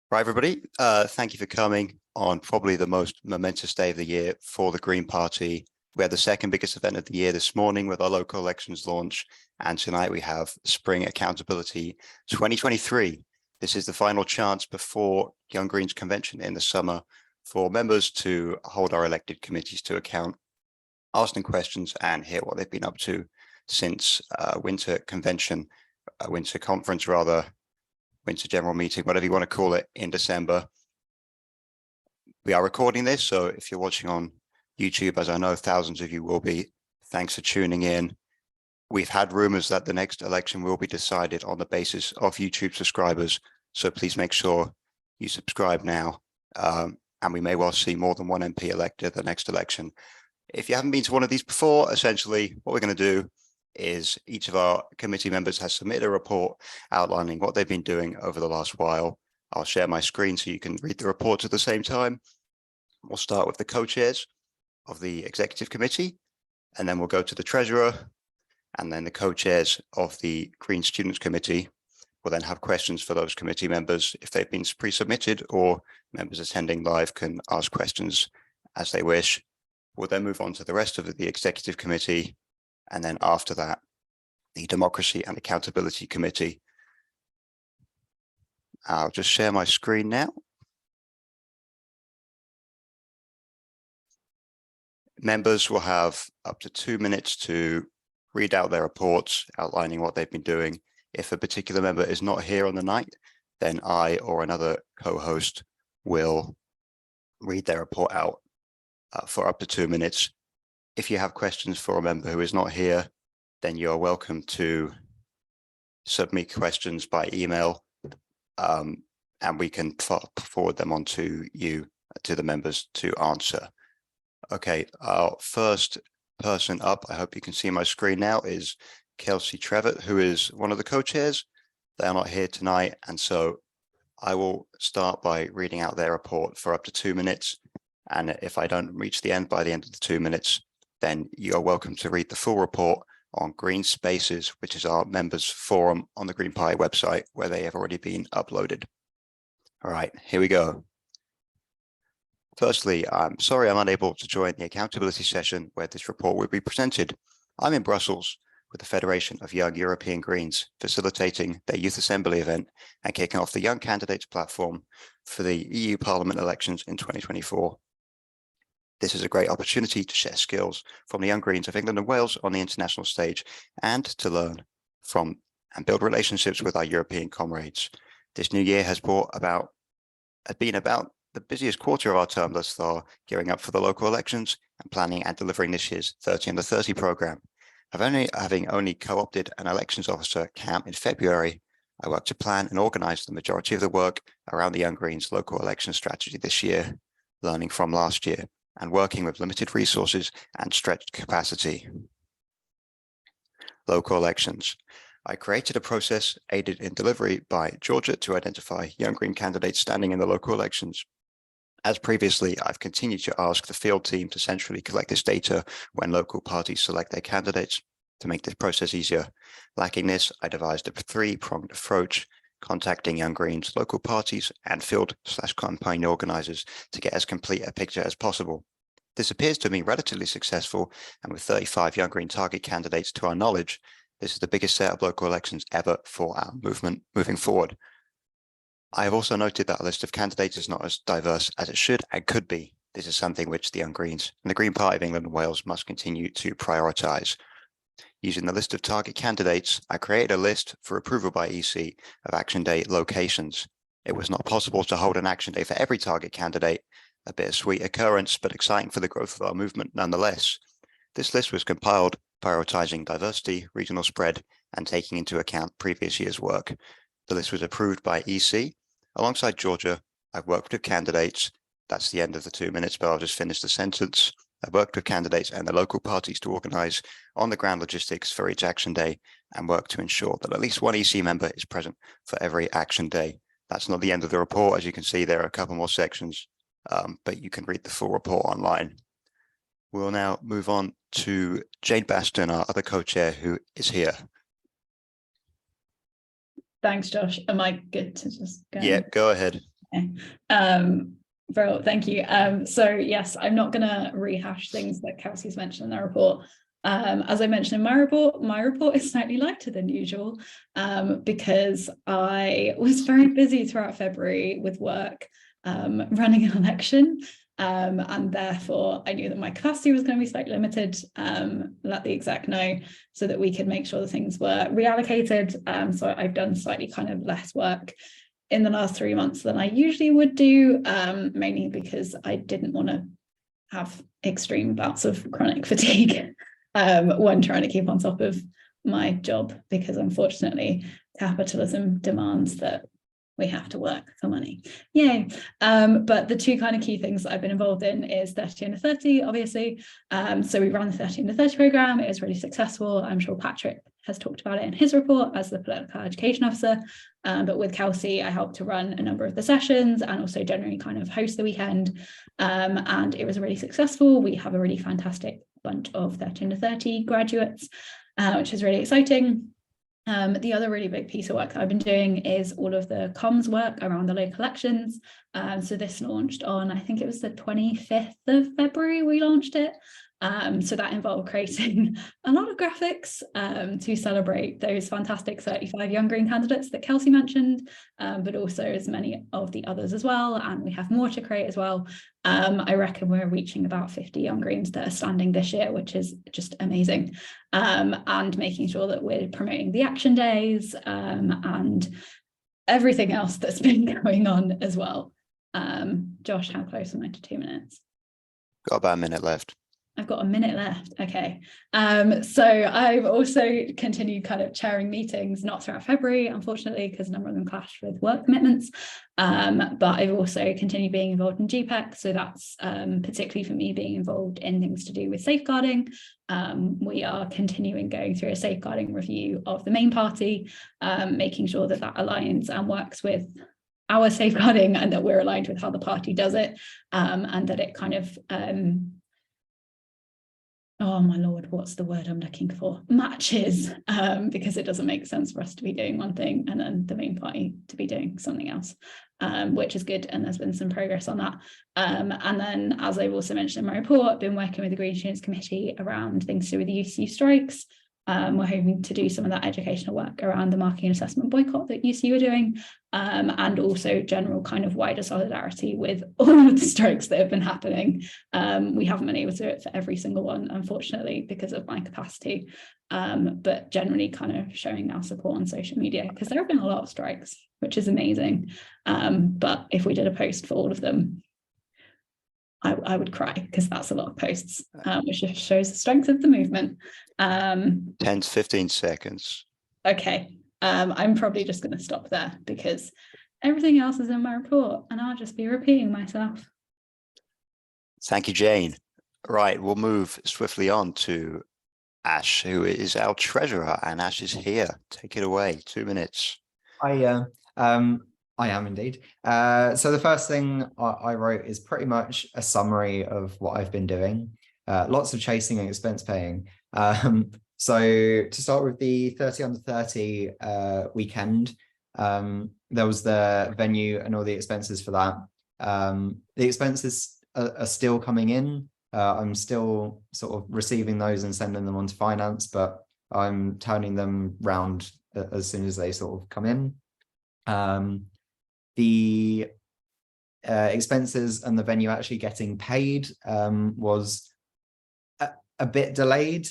Right, everybody. Thank you for coming on probably the most momentous day of the year for the Green Party. We had the second biggest event of the year this morning with our local elections launch, and tonight we have Spring Accountability 2023. This is the final chance before Young Greens Convention in the summer for members to hold our elected committees to account, ask them questions and hear what they've been up to since winter conference rather, winter general meeting, whatever you want to call it, in December. We are recording this, so if you're watching on YouTube, as I know thousands of you will be, thanks for tuning in. We've had rumors that the next election will be decided on the basis of YouTube subscribers, so please make sure you subscribe now, and we may well see more than one MP elected at the next election. If you haven't been to one of these before, essentially what we're going to do is each of our committee members has submitted a report outlining what they've been doing over the last while. I'll share my screen so you can read the reports at the same time. We'll start with the co-chairs of the executive committee, and then we'll go to the treasurer, and then the co-chairs of the Green Students Committee. We'll then have questions for those committee members if they've been pre-submitted, or members attending live can ask questions as they wish. We'll then move on to the rest of the executive committee, and then after that, the Democracy and Accountability Committee. I'll just share my screen now. Members will have up to 2 minutes to read out their reports outlining what they've been doing. If a particular member is not here on the night, then I or another co-host will read their report out for up to 2 minutes. If you have questions for a member who is not here, then you are welcome to submit questions by email, and we can forward them on to you, to the members to answer. Okay, our first person up, I hope you can see my screen now, is Kelsey Trevitt, who is one of the co-chairs. They are not here tonight, and so I will start by reading out their report for up to 2 minutes. And if I don't reach the end by the end of the 2 minutes, then you are welcome to read the full report on Green Spaces, which is our members forum on the Green Party website, where they have already been uploaded. All right, here we go. Firstly, I'm sorry I'm unable to join the accountability session where this report will be presented. I'm in Brussels with the Federation of Young European Greens, facilitating their Youth Assembly event and kicking off the Young Candidates platform for the EU Parliament elections in 2024. This is a great opportunity to share skills from the Young Greens of England and Wales on the international stage, and to learn from and build relationships with our European comrades. This new year has been about the busiest quarter of our term thus far, gearing up for the local elections and planning and delivering this year's 30 Under 30 programme. Having only co-opted an elections officer camp in February, I worked to plan and organise the majority of the work around the Young Greens local election strategy this year, learning from last year, and working with limited resources and stretched capacity. Local elections. I created a process aided in delivery by Georgia to identify Young Green candidates standing in the local elections. As previously, I've continued to ask the field team to centrally collect this data when local parties select their candidates to make this process easier. Lacking this, I devised a three-pronged approach, contacting Young Greens, local parties, and field/campaign organisers to get as complete a picture as possible. This appears to be relatively successful, and with 35 Young Green target candidates to our knowledge, this is the biggest set of local elections ever for our movement moving forward. I have also noted that a list of candidates is not as diverse as it should and could be. This is something which the Young Greens and the Green Party of England and Wales must continue to prioritise. Using the list of target candidates, I created a list for approval by EC of Action Day locations. It was not possible to hold an Action Day for every target candidate, a bittersweet occurrence, but exciting for the growth of our movement nonetheless. This list was compiled, prioritising diversity, regional spread, and taking into account previous year's work. The list was approved by EC. Alongside Georgia, I've worked with candidates. That's the end of the 2 minutes, but I'll just finish the sentence. I've worked with candidates and the local parties to organise on-the-ground logistics for each Action Day and work to ensure that at least one EC member is present for every Action Day. That's not the end of the report. As you can see, there are a couple more sections, but you can read the full report online. We'll now move on to Jane Baston, our other co-chair, who is here. Thanks, Josh. Am I good to just go? Yeah, go ahead. Okay. Bro, thank you. So yes, I'm not going to rehash things that Kelsey's mentioned in the report. As I mentioned in my report is slightly lighter than usual because I was very busy throughout February with work, running an election, and therefore I knew that my capacity was going to be slightly limited. Let the exec know so that we could make sure that things were reallocated. So I've done slightly kind of less work in the last 3 months than I usually would do, mainly because I didn't want to have extreme bouts of chronic fatigue when trying to keep on top of my job, because unfortunately capitalism demands that we have to work for money. Yay. But the two kind of key things that I've been involved in is 30 under 30, obviously. So we ran the 30 under 30 program. It was really successful. I'm sure Patrick has talked about it in his report as the political education officer. But with Kelsey, I helped to run a number of the sessions and also generally kind of host the weekend. And it was really successful. We have a really fantastic bunch of 30 under 30 graduates, which is really exciting. The other really big piece of work that I've been doing is all of the comms work around the local elections. So this launched on, I think it was the 25th of February we launched it. So that involved creating a lot of graphics to celebrate those fantastic 35 Young Green candidates that Kelsey mentioned, but also as many of the others as well. And we have more to create as well. I reckon we're reaching about 50 Young Greens that are standing this year, which is just amazing. And making sure that we're promoting the action days and everything else that's been going on as well. Josh, how close am I to 2 minutes? Got about a minute left. I've got a minute left. Okay. So I've also continued kind of chairing meetings, not throughout February, unfortunately, because a number of them clashed with work commitments. But I've also continued being involved in GPEC. So that's particularly for me being involved in things to do with safeguarding. We are continuing going through a safeguarding review of the main party, making sure that that aligns and works with our safeguarding and that we're aligned with how the party does it, and that it kind of oh my lord, what's the word I'm looking for? Matches, because it doesn't make sense for us to be doing one thing and then the main party to be doing something else, which is good. And there's been some progress on that. And then, as I've also mentioned in my report, I've been working with the Green Students Committee around things to do with the UCU strikes. We're hoping to do some of that educational work around the marking and assessment boycott that UCU are doing, and also general kind of wider solidarity with all of the strikes that have been happening. We haven't been able to do it for every single one, unfortunately, because of my capacity, but generally kind of showing our support on social media, because there have been a lot of strikes, which is amazing. But if we did a post for all of them, I would cry, because that's a lot of posts, which just shows the strength of the movement. 10 to 15 seconds. Okay, I'm probably just going to stop there because everything else is in my report and I'll just be repeating myself. Thank you, Jane. Right, we'll move swiftly on to Ash, who is our treasurer, and Ash is here. Take it away, 2 minutes. I am indeed. So the first thing I wrote is pretty much a summary of what I've been doing. Lots of chasing and expense paying. So to start with the 30 under 30 weekend, there was the venue and all the expenses for that. The expenses are still coming in. I'm still sort of receiving those and sending them on to finance, but I'm turning them round as soon as they sort of come in. The expenses and the venue actually getting paid was a bit delayed.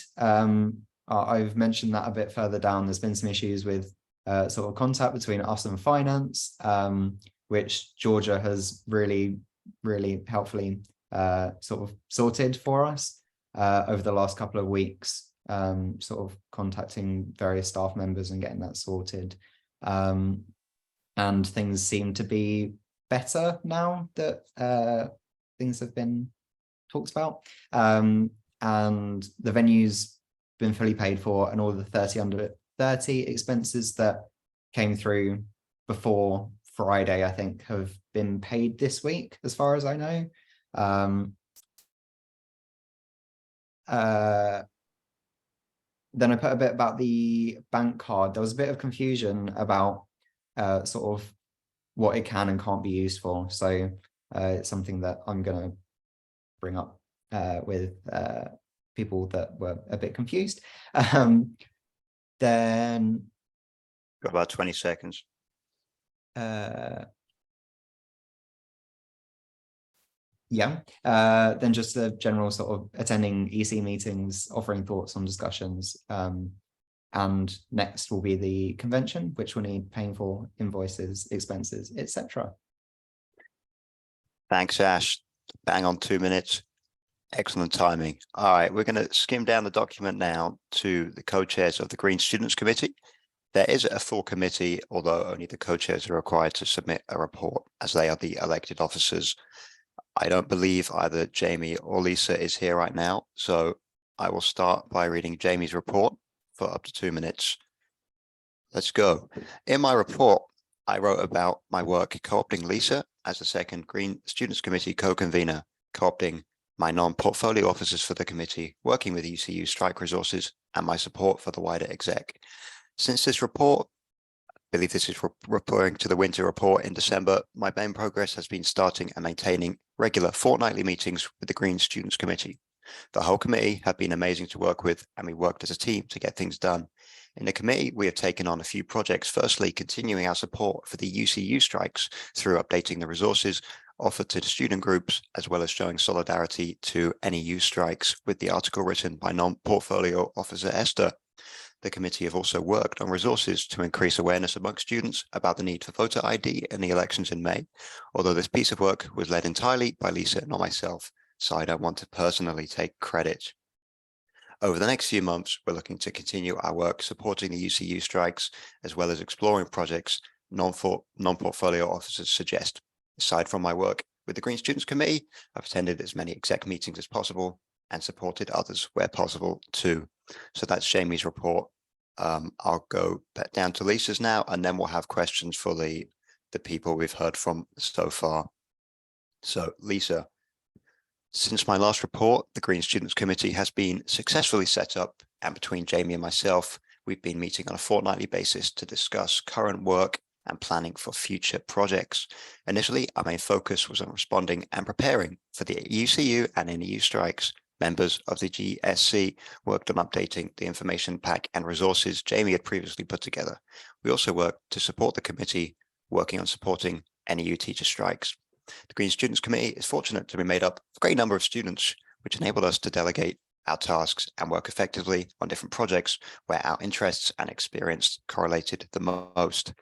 I've mentioned that a bit further down. There's been some issues with sort of contact between us and finance, which Georgia has really helpfully sort of sorted for us over the last couple of weeks, sort of contacting various staff members and getting that sorted. And things seem to be better now that things have been talked about. And the venue's been fully paid for, and all the 30 under 30 expenses that came through before Friday, I think, have been paid this week, as far as I know. Then I put a bit about the bank card. There was a bit of confusion about sort of what it can and can't be used for. So it's something that I'm going to bring up with people that were a bit confused. Then Got about 20 seconds. Then just the general sort of attending EC meetings, offering thoughts on discussions. And next will be the convention, which will need paying for invoices, expenses, etc. Thanks, Ash. Bang on 2 minutes. Excellent timing. All right, we're going to skim down the document now to the co-chairs of the Green Students Committee. There is a full committee, although only the co-chairs are required to submit a report, as they are the elected officers. I don't believe either Jamie or Lisa is here right now, so I will start by reading Jamie's report for up to 2 minutes. Let's go. In my report, I wrote about my work co-opting Lisa as the second Green Students Committee co-convener, co-opting my non-portfolio officers for the committee, working with UCU strike resources, and my support for the wider exec. Since this report, I believe this is referring to the winter report in December, my main progress has been starting and maintaining regular fortnightly meetings with the Green Students Committee. The whole committee have been amazing to work with, and we worked as a team to get things done. In the committee, we have taken on a few projects, firstly, continuing our support for the UCU strikes through updating the resources offered to the student groups, as well as showing solidarity to NEU strikes with the article written by non-portfolio officer Esther. The committee have also worked on resources to increase awareness among students about the need for voter ID in the elections in May, although this piece of work was led entirely by Lisa and not myself, so I don't want to personally take credit. Over the next few months, we're looking to continue our work supporting the UCU strikes, as well as exploring projects non-portfolio officers suggest. Aside from my work with the Green Students Committee, I've attended as many exec meetings as possible and supported others where possible too. So that's Jamie's report. I'll go back down to Lisa's now, and then we'll have questions for the people we've heard from so far. So Lisa, since my last report, the Green Students Committee has been successfully set up, and between Jamie and myself, we've been meeting on a fortnightly basis to discuss current work and planning for future projects. Initially, our main focus was on responding and preparing for the UCU and NEU strikes. Members of the GSC worked on updating the information pack and resources Jamie had previously put together. We also worked to support the committee, working on supporting NEU teacher strikes. The Green Students Committee is fortunate to be made up of a great number of students, which enabled us to delegate our tasks and work effectively on different projects where our interests and experience correlated the most.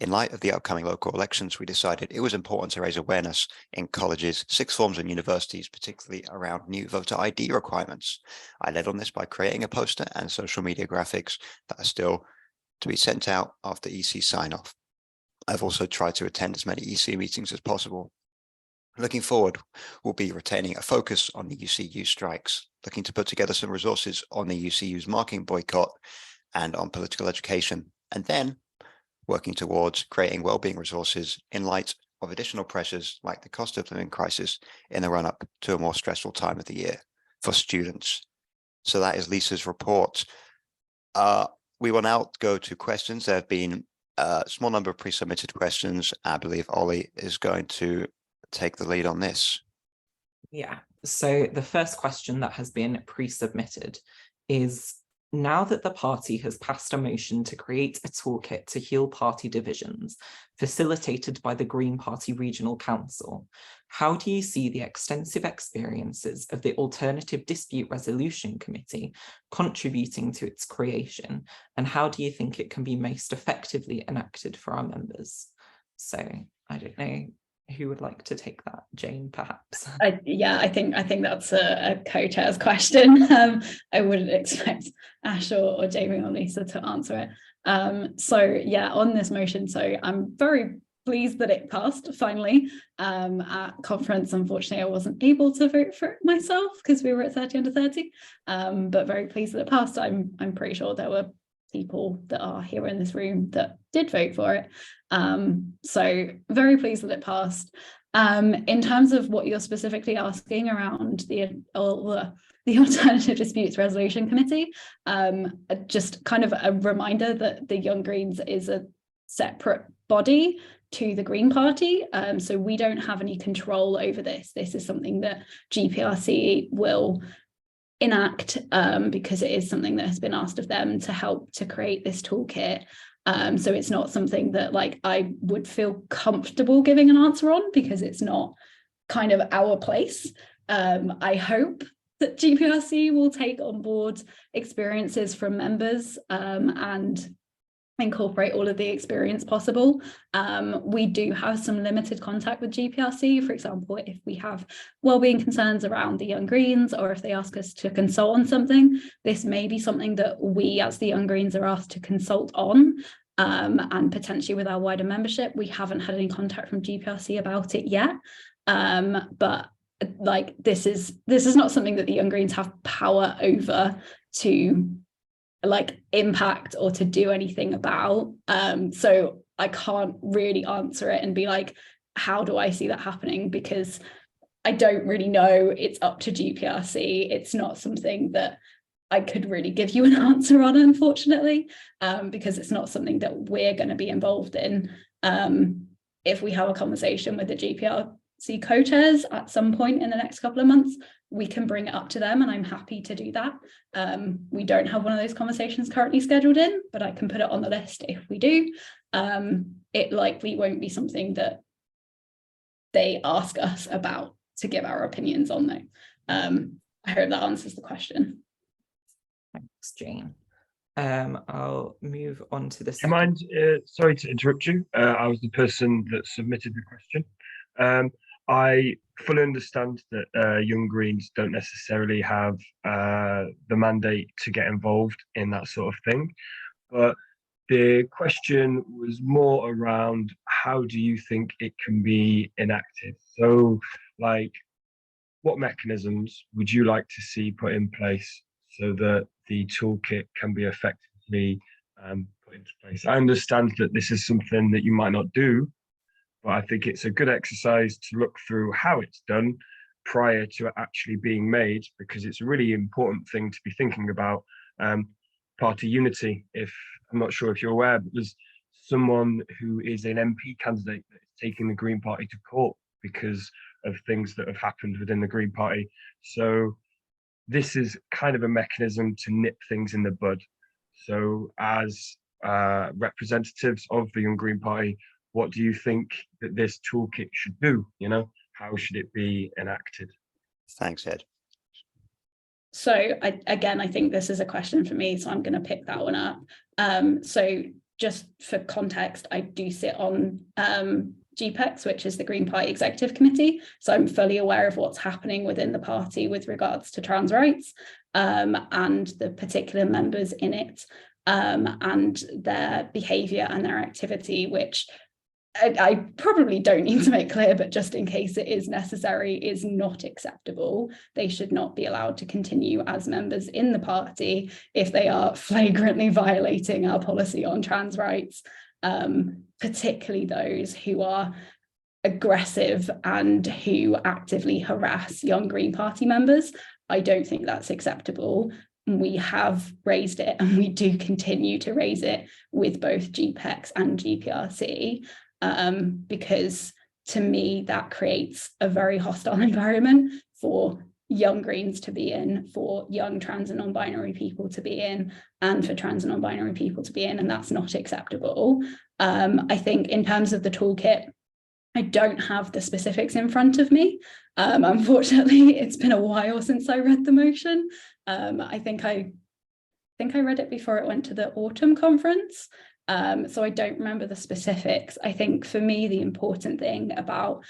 In light of the upcoming local elections, we decided it was important to raise awareness in colleges, sixth forms and universities, particularly around new voter ID requirements. I led on this by creating a poster and social media graphics that are still to be sent out after EC sign-off. I've also tried to attend as many EC meetings as possible. Looking forward, we'll be retaining a focus on the UCU strikes, looking to put together some resources on the UCU's marking boycott and on political education, and then working towards creating wellbeing resources in light of additional pressures like the cost of living crisis in the run-up to a more stressful time of the year for students. So that is Lisa's report. We will now go to questions. There have been a small number of pre-submitted questions. I believe Ollie is going to take the lead on this. Yeah, so the first question that has been pre-submitted is, now that the party has passed a motion to create a toolkit to heal party divisions, facilitated by the Green Party Regional Council, how do you see the extensive experiences of the Alternative Dispute Resolution Committee contributing to its creation, and how do you think it can be most effectively enacted for our members? So I don't know who would like to take that, Jane, perhaps? I think that's a co-chair's question. I wouldn't expect Ash or Jamie or Lisa to answer it. So yeah, on this motion, so I'm very pleased that it passed finally. At conference, unfortunately, I wasn't able to vote for it myself because we were at 30 under 30, but very pleased that it passed. I'm pretty sure there were people that are here in this room that did vote for it. So very pleased that it passed. In terms of what you're specifically asking around the Alternative Disputes Resolution Committee, just kind of a reminder that the Young Greens is a separate body to the Green Party. So we don't have any control over this. This is something that GPRC will enact because it is something that has been asked of them to help to create this toolkit. So it's not something that like I would feel comfortable giving an answer on, because it's not kind of our place. I hope that GPRC will take on board experiences from members and incorporate all of the experience possible. We do have some limited contact with GPRC. For example, if we have wellbeing concerns around the Young Greens, or if they ask us to consult on something, this may be something that we as the Young Greens are asked to consult on, and potentially with our wider membership. We haven't had any contact from GPRC about it yet, but like this is not something that the Young Greens have power over to like impact or to do anything about. So I can't really answer it and be like, how do I see that happening? Because I don't really know. It's up to GPRC. It's not something that I could really give you an answer on, unfortunately, because it's not something that we're going to be involved in. If we have a conversation with the GPRC co-chairs at some point in the next couple of months, we can bring it up to them, and I'm happy to do that. We don't have one of those conversations currently scheduled in, but I can put it on the list if we do. It likely won't be something that they ask us about to give our opinions on, though. I hope that answers the question. Thanks, Jane. I'll move on to the Do you mind, sorry to interrupt you. I was the person that submitted the question. I fully understand that Young Greens don't necessarily have the mandate to get involved in that sort of thing, but the question was more around how do you think it can be enacted? So, like, what mechanisms would you like to see put in place so that the toolkit can be effectively put into place? I understand that this is something that you might not do, but I think it's a good exercise to look through how it's done prior to it actually being made, because it's a really important thing to be thinking about. Party unity. If I'm not sure if you're aware, but there's someone who is an MP candidate that is taking the Green Party to court because of things that have happened within the Green Party. So this is kind of a mechanism to nip things in the bud. So as representatives of the Young Green Party, what do you think that this toolkit should do? You know, how should it be enacted? Thanks, Ed. So I think this is a question for me, so I'm going to pick that one up. So just for context, I do sit on GPEX, which is the Green Party Executive Committee. So I'm fully aware of what's happening within the party with regards to trans rights and the particular members in it and their behaviour and their activity, which I probably don't need to make clear, but just in case it is necessary, is not acceptable. They should not be allowed to continue as members in the party if they are flagrantly violating our policy on trans rights, particularly those who are aggressive and who actively harass Young Green Party members. I don't think that's acceptable. We have raised it and we do continue to raise it with both GPEX and GPRC. Because to me, that creates a very hostile environment for Young Greens to be in, for young trans and non-binary people to be in, and for trans and non-binary people to be in, and that's not acceptable. I think in terms of the toolkit, I don't have the specifics in front of me. Unfortunately, it's been a while since I read the motion. I think I read it before it went to the autumn conference. So I don't remember the specifics. I think for me, the important thing about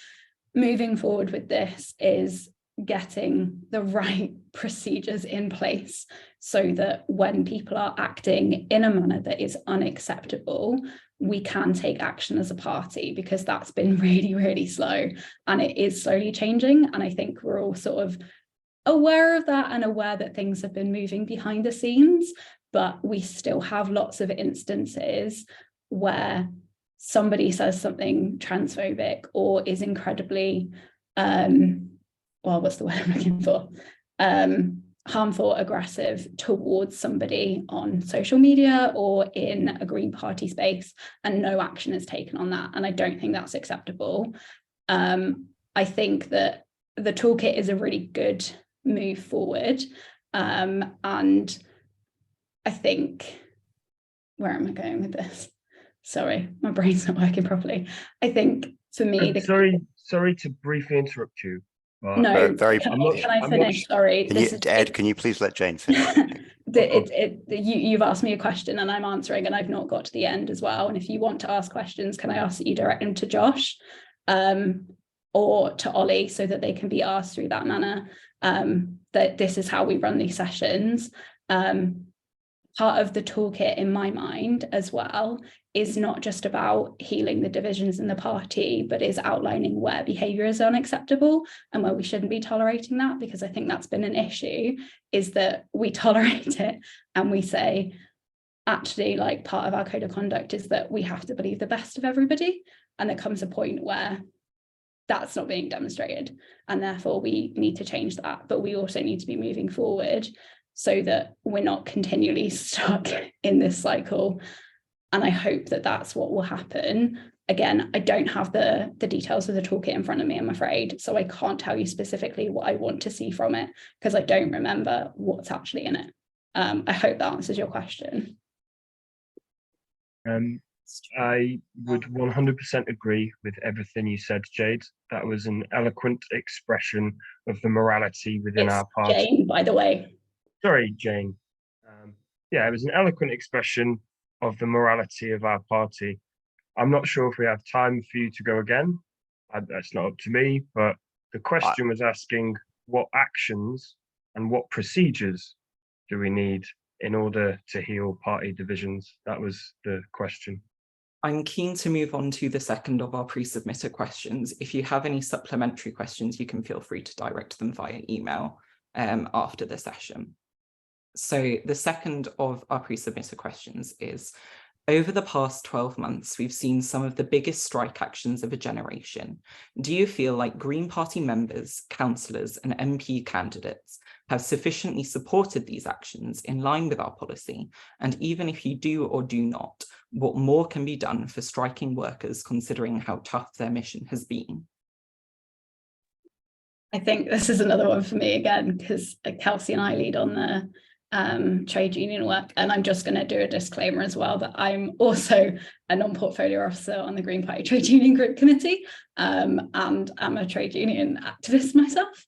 moving forward with this is getting the right procedures in place so that when people are acting in a manner that is unacceptable, we can take action as a party, because that's been really, really slow and it is slowly changing. And I think we're all sort of aware of that and aware that things have been moving behind the scenes. But we still have lots of instances where somebody says something transphobic or is incredibly, what's the word I'm looking for? harmful, aggressive towards somebody on social media or in a Green Party space, and no action is taken on that. And I don't think that's acceptable. I think that the toolkit is a really good move forward. And I think, where am I going with this? Sorry, my brain's not working properly. I think for me, sorry to briefly interrupt you. But no, very. can I finish? Sorry, Ed, can you please let Jane finish? You've asked me a question and I'm answering, and I've not got to the end as well. And if you want to ask questions, can I ask that you direct them to Josh or to Ollie, so that they can be asked through that manner? That this is how we run these sessions. Part of the toolkit in my mind as well is not just about healing the divisions in the party, but is outlining where behaviour is unacceptable and where we shouldn't be tolerating that, because I think that's been an issue, is that we tolerate it and we say, actually, like, part of our code of conduct is that we have to believe the best of everybody, and there comes a point where that's not being demonstrated, and therefore we need to change that. But we also need to be moving forward so that we're not continually stuck in this cycle. And I hope that that's what will happen. Again, I don't have the details of the toolkit in front of me, I'm afraid, so I can't tell you specifically what I want to see from it, because I don't remember what's actually in it. I hope that answers your question. I would 100% agree with everything you said, Jade. That was an eloquent expression of the morality within our party. Jane, by the way. Sorry, Jane. Yeah, it was an eloquent expression of the morality of our party. I'm not sure if we have time for you to go again. That's not up to me, but the question was asking what actions and what procedures do we need in order to heal party divisions? That was the question. I'm keen to move on to the second of our pre-submitted questions. If you have any supplementary questions, you can feel free to direct them via email after the session. So the second of our pre-submitted questions is, over the past 12 months, we've seen some of the biggest strike actions of a generation. Do you feel like Green Party members, councillors and MP candidates have sufficiently supported these actions in line with our policy? And even if you do or do not, what more can be done for striking workers, considering how tough their mission has been? I think this is another one for me again, because Kelsey and I lead on the trade union work, and I'm just going to do a disclaimer as well that I'm also a non-portfolio officer on the Green Party Trade Union Group Committee, and I'm a trade union activist myself,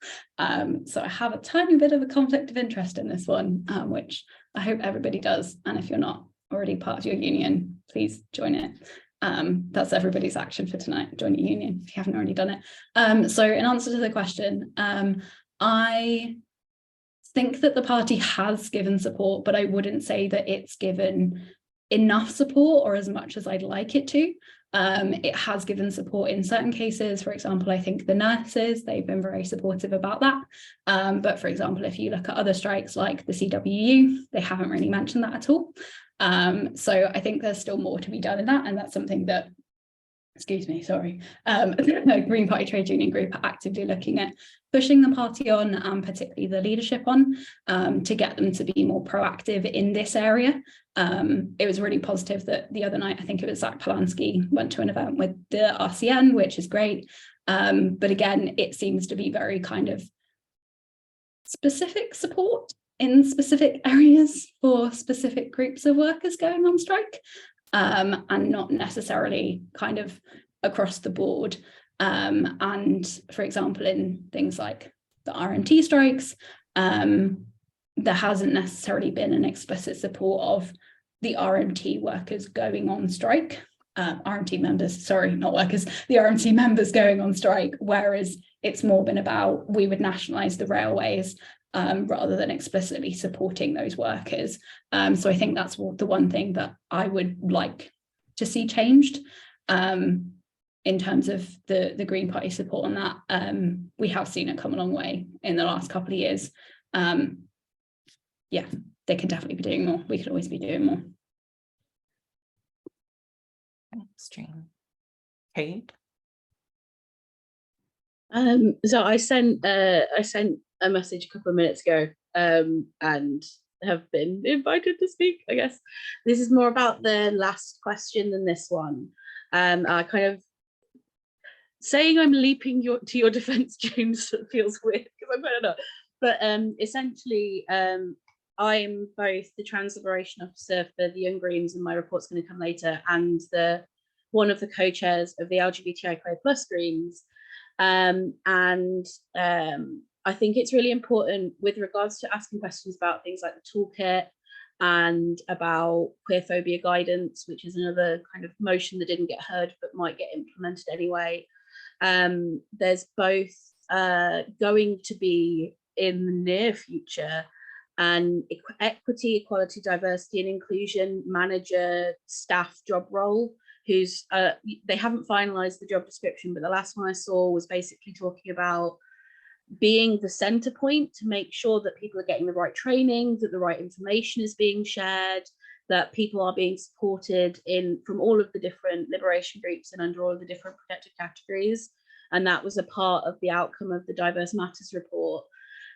so I have a tiny bit of a conflict of interest in this one, which I hope everybody does, and if you're not already part of your union, please join it. That's everybody's action for tonight: join your union if you haven't already done it. So in answer to the question, I think that the party has given support, but I wouldn't say that it's given enough support or as much as I'd like it to. It has given support in certain cases. For example, I think the nurses, they've been very supportive about that. But for example, if you look at other strikes like the CWU, they haven't really mentioned that at all. So I think there's still more to be done in that. And that's something that, the Green Party Trade Union Group are actively looking at pushing the party on, and particularly the leadership on, to get them to be more proactive in this area. It was really positive that the other night, I think it was Zach Polanski, went to an event with the RCN, which is great. But again, it seems to be very kind of specific support in specific areas for specific groups of workers going on strike, and not necessarily kind of across the board. And for example, in things like the RMT strikes, there hasn't necessarily been an explicit support of the RMT workers going on strike. RMT members, sorry, not workers, the RMT members going on strike, whereas it's more been about we would nationalise the railways rather than explicitly supporting those workers. So I think that's the one thing that I would like to see changed. In terms of the Green Party support on that, we have seen it come a long way in the last couple of years. Yeah, they can definitely be doing more. We could always be doing more. Thanks, Jane. Kate? So I sent a message a couple of minutes ago and have been invited to speak, I guess. This is more about the last question than this one. I kind of saying I'm leaping to your defense, James, feels weird because I'm kind of not. But essentially, I'm both the Trans Liberation Officer for the Young Greens, and my report's going to come later, and one of the co-chairs of the LGBTIQA+ Greens. I think it's really important with regards to asking questions about things like the toolkit and about queerphobia guidance, which is another kind of motion that didn't get heard but might get implemented anyway. There's both going to be in the near future an equity, equality, diversity and inclusion manager staff job role who's they haven't finalized the job description, but the last one I saw was basically talking about being the center point to make sure that people are getting the right training, that the right information is being shared, that people are being supported from all of the different liberation groups and under all of the different protected categories. And that was a part of the outcome of the Diverse Matters report.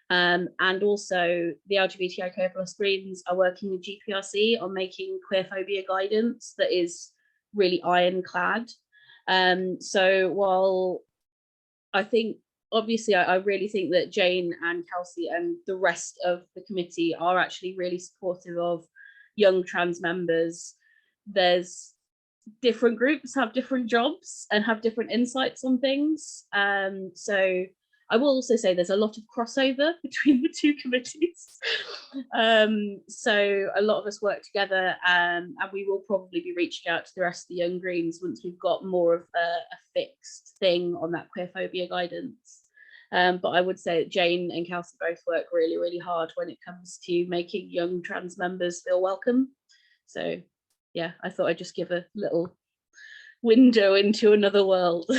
And also the LGBTIQ+ Greens are working with GPRC on making queerphobia guidance that is really ironclad. So while I think, obviously, I really think that Jane and Kelsey and the rest of the committee are actually really supportive of young trans members. There's different groups have different jobs and have different insights on things. So I will also say there's a lot of crossover between the two committees. So a lot of us work together, and we will probably be reaching out to the rest of the Young Greens once we've got more of a fixed thing on that queerphobia guidance. But I would say that Jane and Kelsey both work really, really hard when it comes to making young trans members feel welcome. So yeah, I thought I'd just give a little window into another world.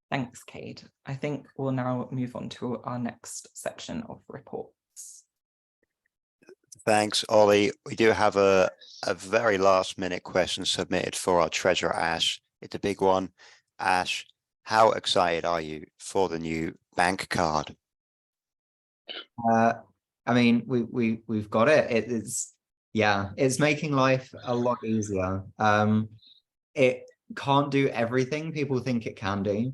Thanks, Cade. I think we'll now move on to our next section of reports. Thanks, Ollie. We do have a very last minute question submitted for our treasurer, Ash. It's a big one. Ash, how excited are you for the new bank card? I mean, we've got it. It's making life a lot easier. It can't do everything people think it can do.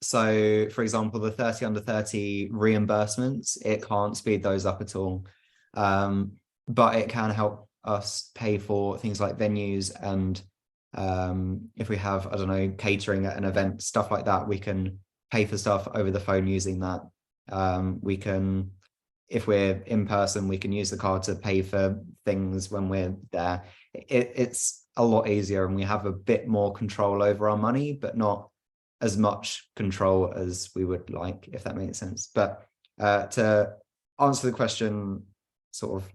So for example, the 30 under 30 reimbursements, it can't speed those up at all. But it can help us pay for things like venues, and if we have, I don't know, catering at an event, stuff like that, we can pay for stuff over the phone using that. We can, if we're in person, we can use the card to pay for things when we're there. It's a lot easier, and we have a bit more control over our money, but not as much control as we would like, if that makes sense. But to answer the question sort of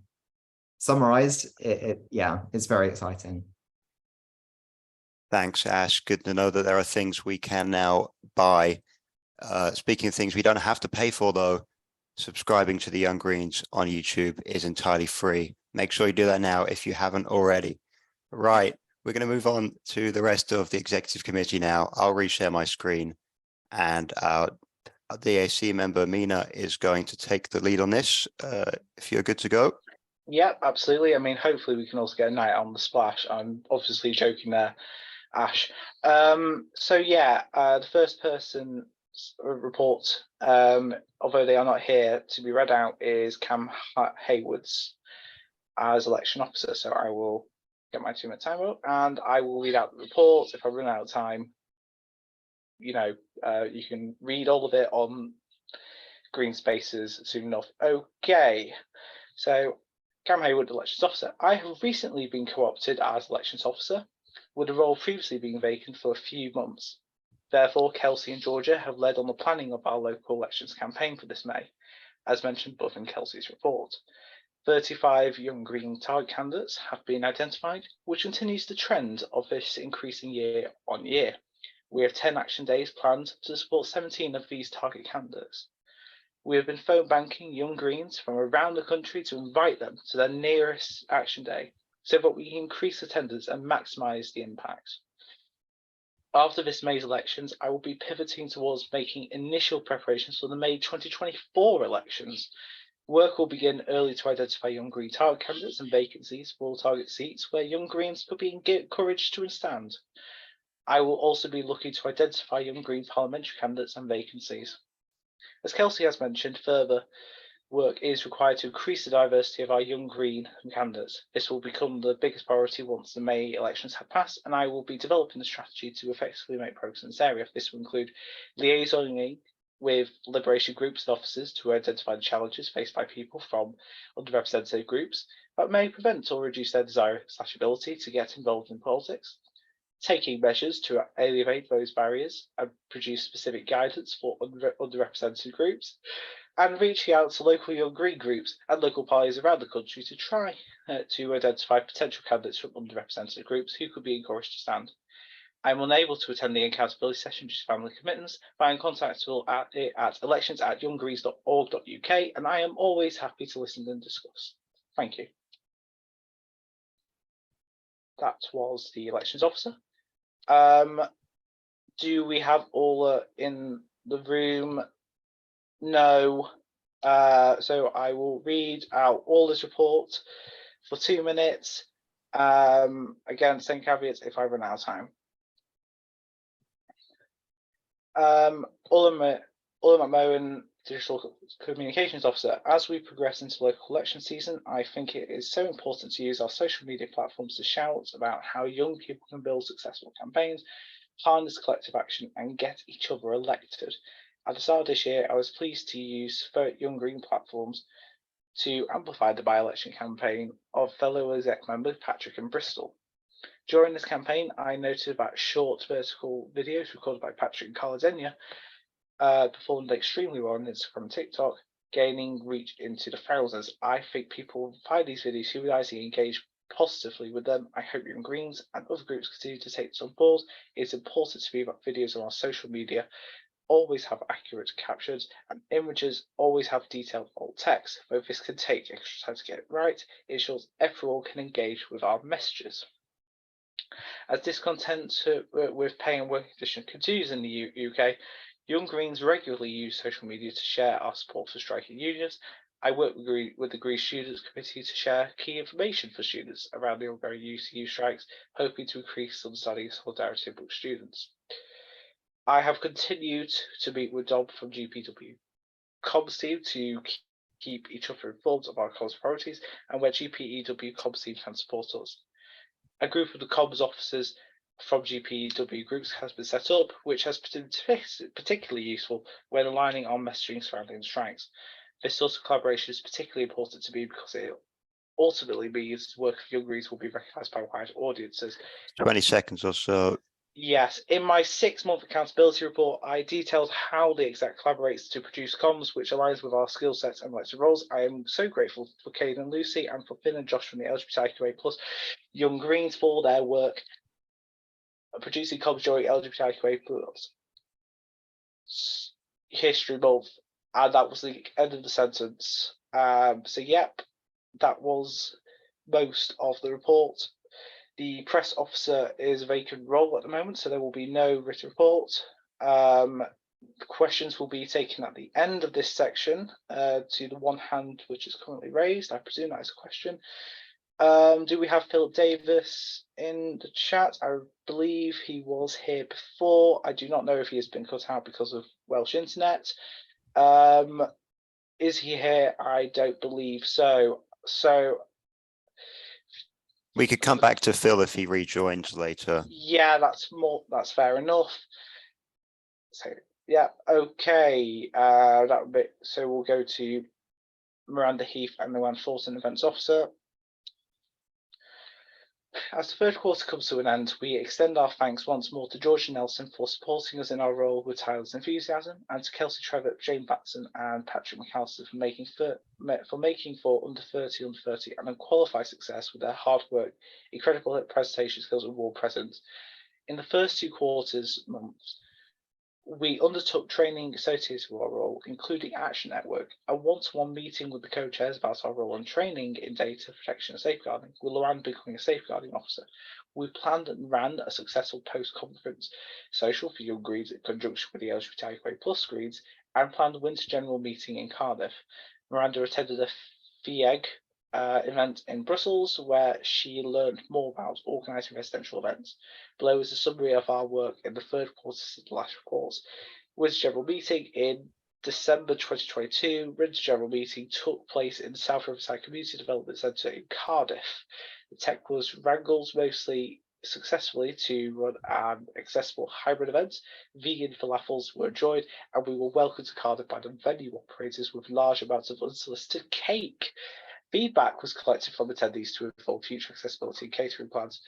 summarized, it's very exciting. Thanks, Ash. Good to know that there are things we can now buy. Speaking of things we don't have to pay for, though, subscribing to the Young Greens on YouTube is entirely free. Make sure you do that now if you haven't already. Right, we're going to move on to the rest of the executive committee now. I'll reshare my screen, and our DAC member Mina is going to take the lead on this. If you're good to go. Yep, absolutely. I mean, hopefully we can also get a night on the splash. I'm obviously joking there, Ash. So yeah, the first person report, although they are not here to be read out, is Cam Haywood's as election officer. So I will get my 2-minute timer up and I will read out the report. If I run out of time, you know, you can read all of it on Green Spaces soon enough. Okay, so Cam Haywood, elections officer. I have recently been co-opted as elections officer, with the role previously being vacant for a few months. Therefore, Kelsey and Georgia have led on the planning of our local elections campaign for this May, as mentioned above in Kelsey's report. 35 Young Green target candidates have been identified, which continues the trend of this increasing year on year. We have 10 action days planned to support 17 of these target candidates. We have been phone banking Young Greens from around the country to invite them to their nearest action day so that we can increase attendance and maximise the impact. After this May's elections, I will be pivoting towards making initial preparations for the May 2024 elections. Work will begin early to identify Young Green target candidates and vacancies for all target seats where Young Greens could be encouraged to stand. I will also be looking to identify Young Green parliamentary candidates and vacancies. As Kelsey has mentioned, further work is required to increase the diversity of our Young Green candidates. This will become the biggest priority once the May elections have passed, and I will be developing a strategy to effectively make progress in this area. This will include liaisoning with liberation groups and officers to identify the challenges faced by people from underrepresented groups that may prevent or reduce their desire/ability to get involved in politics, taking measures to alleviate those barriers and produce specific guidance for underrepresented groups, and reaching out to local Young Green groups and local parties around the country to try to identify potential candidates from underrepresented groups who could be encouraged to stand. I'm unable to attend the accountability session due to family commitments, but I'm contactable at elections@younggreens.org.uk, and I am always happy to listen and discuss. Thank you. That was the elections officer. Do we have all in the room? No. So I will read out all this report for 2 minutes. Again, same caveats if I run out of time. Ulla McMohan, Digital Communications Officer. As we progress into local election season, I think it is so important to use our social media platforms to shout about how young people can build successful campaigns, harness collective action, and get each other elected. At the start of this year, I was pleased to use Young Green platforms to amplify the by-election campaign of fellow exec members Patrick and Bristol. During this campaign, I noted about short vertical videos recorded by Patrick and Carla Denia performed extremely well on Instagram and TikTok, gaining reach into the thousands. I think people will find these videos humanizing and engage positively with them. I hope Young Greens and other groups continue to take this on board. It's important to me that videos on our social media always have accurate captions and images, always have detailed alt text. Though this can take extra time to get it right, it ensures everyone can engage with our messages. As discontent with pay and working conditions continues in the UK, Young Greens regularly use social media to share our support for striking unions. I work with the Green Students Committee to share key information for students around the ongoing UCU strikes, hoping to increase understanding and solidarity among students. I have continued to meet with Dom from GPW comms team to keep each other informed of our comms priorities and where GPEW comms team can support us. A group of the comms officers from GPEW groups has been set up, which has been particularly useful when aligning on messaging surrounding the strikes. This sort of collaboration is particularly important to me because it ultimately means the work of Young Greens will be recognised by wide audiences. 20 seconds or so. Yes, in my 6-month accountability report, I detailed how the exec collaborates to produce comms, which aligns with our skill sets and elected roles. I am so grateful for Kate and Lucy and for Finn and Josh from the LGBTIQA+ Young Greens for their work producing comms during LGBTIQA+ History Month. And that was the end of the sentence. So, yep, that was most of the report. The press officer is a vacant role at the moment, so there will be no written report. The questions will be taken at the end of this section to the one hand which is currently raised. I presume that is a question. Do we have Philip Davis in the chat? I believe he was here before. I do not know if he has been cut out because of Welsh internet. Is he here? I don't believe so. So we could come back to Phil if he rejoins later. Yeah, that's fair enough. So yeah, okay. That would be, so we'll go to Miranda Heath and Luann Thornton, events officer. As the third quarter comes to an end, we extend our thanks once more to Georgia Nelson for supporting us in our role with tireless enthusiasm, and to Kelsey Trevor, Jane Batson, and Patrick McAllister for making for Under 30 an unqualified success with their hard work, incredible presentation skills, and warm presence. In the first 2 quarters months, we undertook training associated with our role, including Action Network, a one-to-one meeting with the co-chairs about our role and training in data protection and safeguarding, with Luann becoming a safeguarding officer. We planned and ran a successful post-conference social for Young Greens in conjunction with the LGBTIQA+ Greens, and planned a winter general meeting in Cardiff. Miranda attended a FIEG event in Brussels, where she learned more about organising residential events. Below is a summary of our work in the third quarter of the last reports. Winter general meeting in December 2022. Winter general meeting took place in the South Riverside Community Development Centre in Cardiff. The tech was wrangled mostly successfully to run an accessible hybrid event. Vegan falafels were enjoyed, and we were welcomed to Cardiff by the venue operators with large amounts of unsolicited cake. Feedback was collected from attendees to inform future accessibility and catering plans.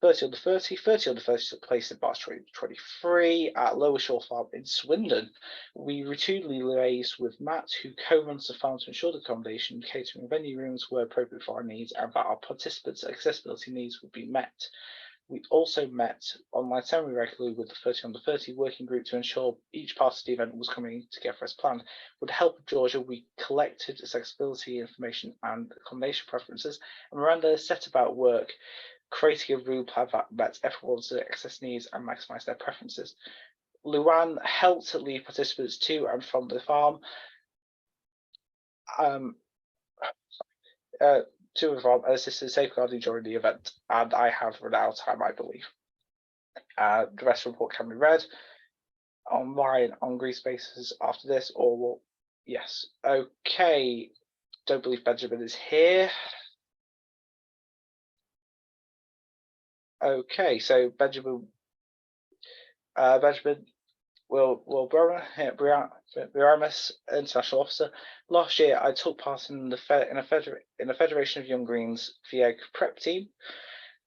30 under 30 took place in March 2023 at Lower Shore Farm in Swindon. We routinely liaised with Matt, who co-runs the farm, to ensure the accommodation, catering, and venue rooms were appropriate for our needs and that our participants' accessibility needs would be met. We also met online semi-regularly with the 30 under 30 working group to ensure each part of the event was coming together as planned. With the help of Georgia, we collected accessibility information and accommodation preferences, and Miranda set about work creating a room plan that met everyone's access needs and maximised their preferences. Luann helped lead participants to and from the farm. To and from, assisted safeguarding during the event, and I have run out of time, I believe. The rest of the report can be read online on Green Spaces after this, or yes. Okay, don't believe Benjamin is here. Okay, so Benjamin Will Briamus, international officer. Last year, I took part in the Federation of Young Greens FIEG prep team,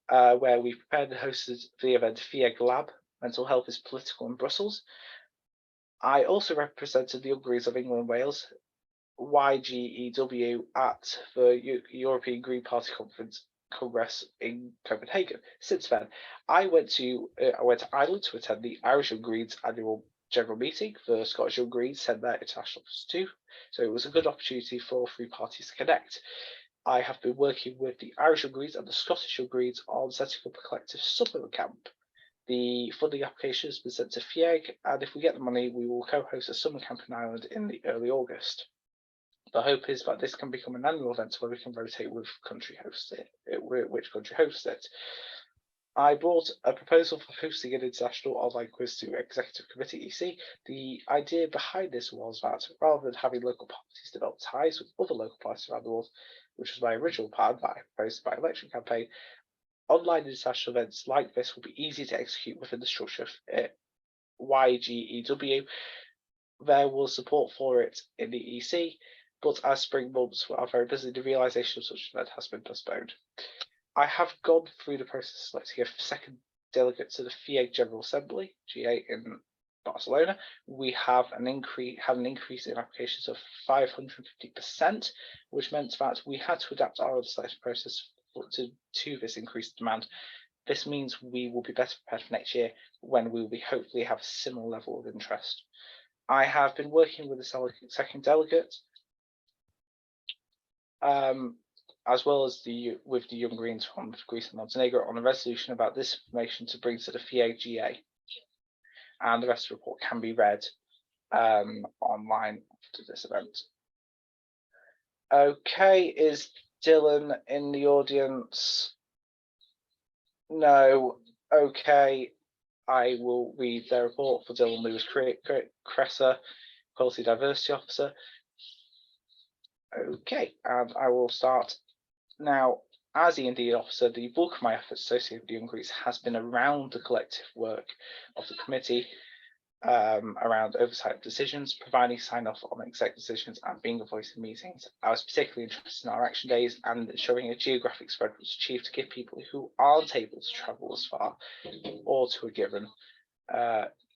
where we prepared and hosted the event FIEG Lab, Mental Health is Political in Brussels. I also represented the Young Greens of England and Wales, YGEW, at the European Green Party Congress in Copenhagen. Since then, I went to Ireland to attend the Irish Young Greens annual general meeting. The Scottish Young Greens sent their international officers too, so it was a good opportunity for all three parties to connect. I have been working with the Irish Young Greens and the Scottish Young Greens on setting up a collective summer camp. The funding application has been sent to FIEG, and if we get the money, we will co-host a summer camp in Ireland in the early August. The hope is that this can become an annual event where we can rotate with which country hosts it. I brought a proposal for hosting an international online quiz to Executive Committee EC. The idea behind this was that rather than having local parties develop ties with other local parties around the world, which was my original plan that I proposed in my election campaign, online international events like this will be easy to execute within the structure of YGEW. There was support for it in the EC, but as spring months are very busy, the realisation of such an event has been postponed. I have gone through the process of selecting a second delegate to the FIEG General Assembly, GA, in Barcelona. We have an increase in applications of 550%, which meant that we had to adapt our selection process to this increased demand. This means we will be better prepared for next year, when we will hopefully have a similar level of interest. I have been working with the second delegate, as well as with the Young Greens from Greece and Montenegro, on a resolution about this information to bring to the FIEG GA. And the rest of the report can be read online after this event. Okay, is Dylan in the audience? No. Okay, I will read their report for Dylan Lewis Cresser, Quality Diversity Officer. Okay, and I will start now. As E&D officer, the bulk of my efforts associated with the Young Greens has been around the collective work of the committee, around oversight of decisions, providing sign-off on exec decisions, and being a voice in meetings. I was particularly interested in our action days and ensuring a geographic spread was achieved to give people who aren't able to travel as far or to a given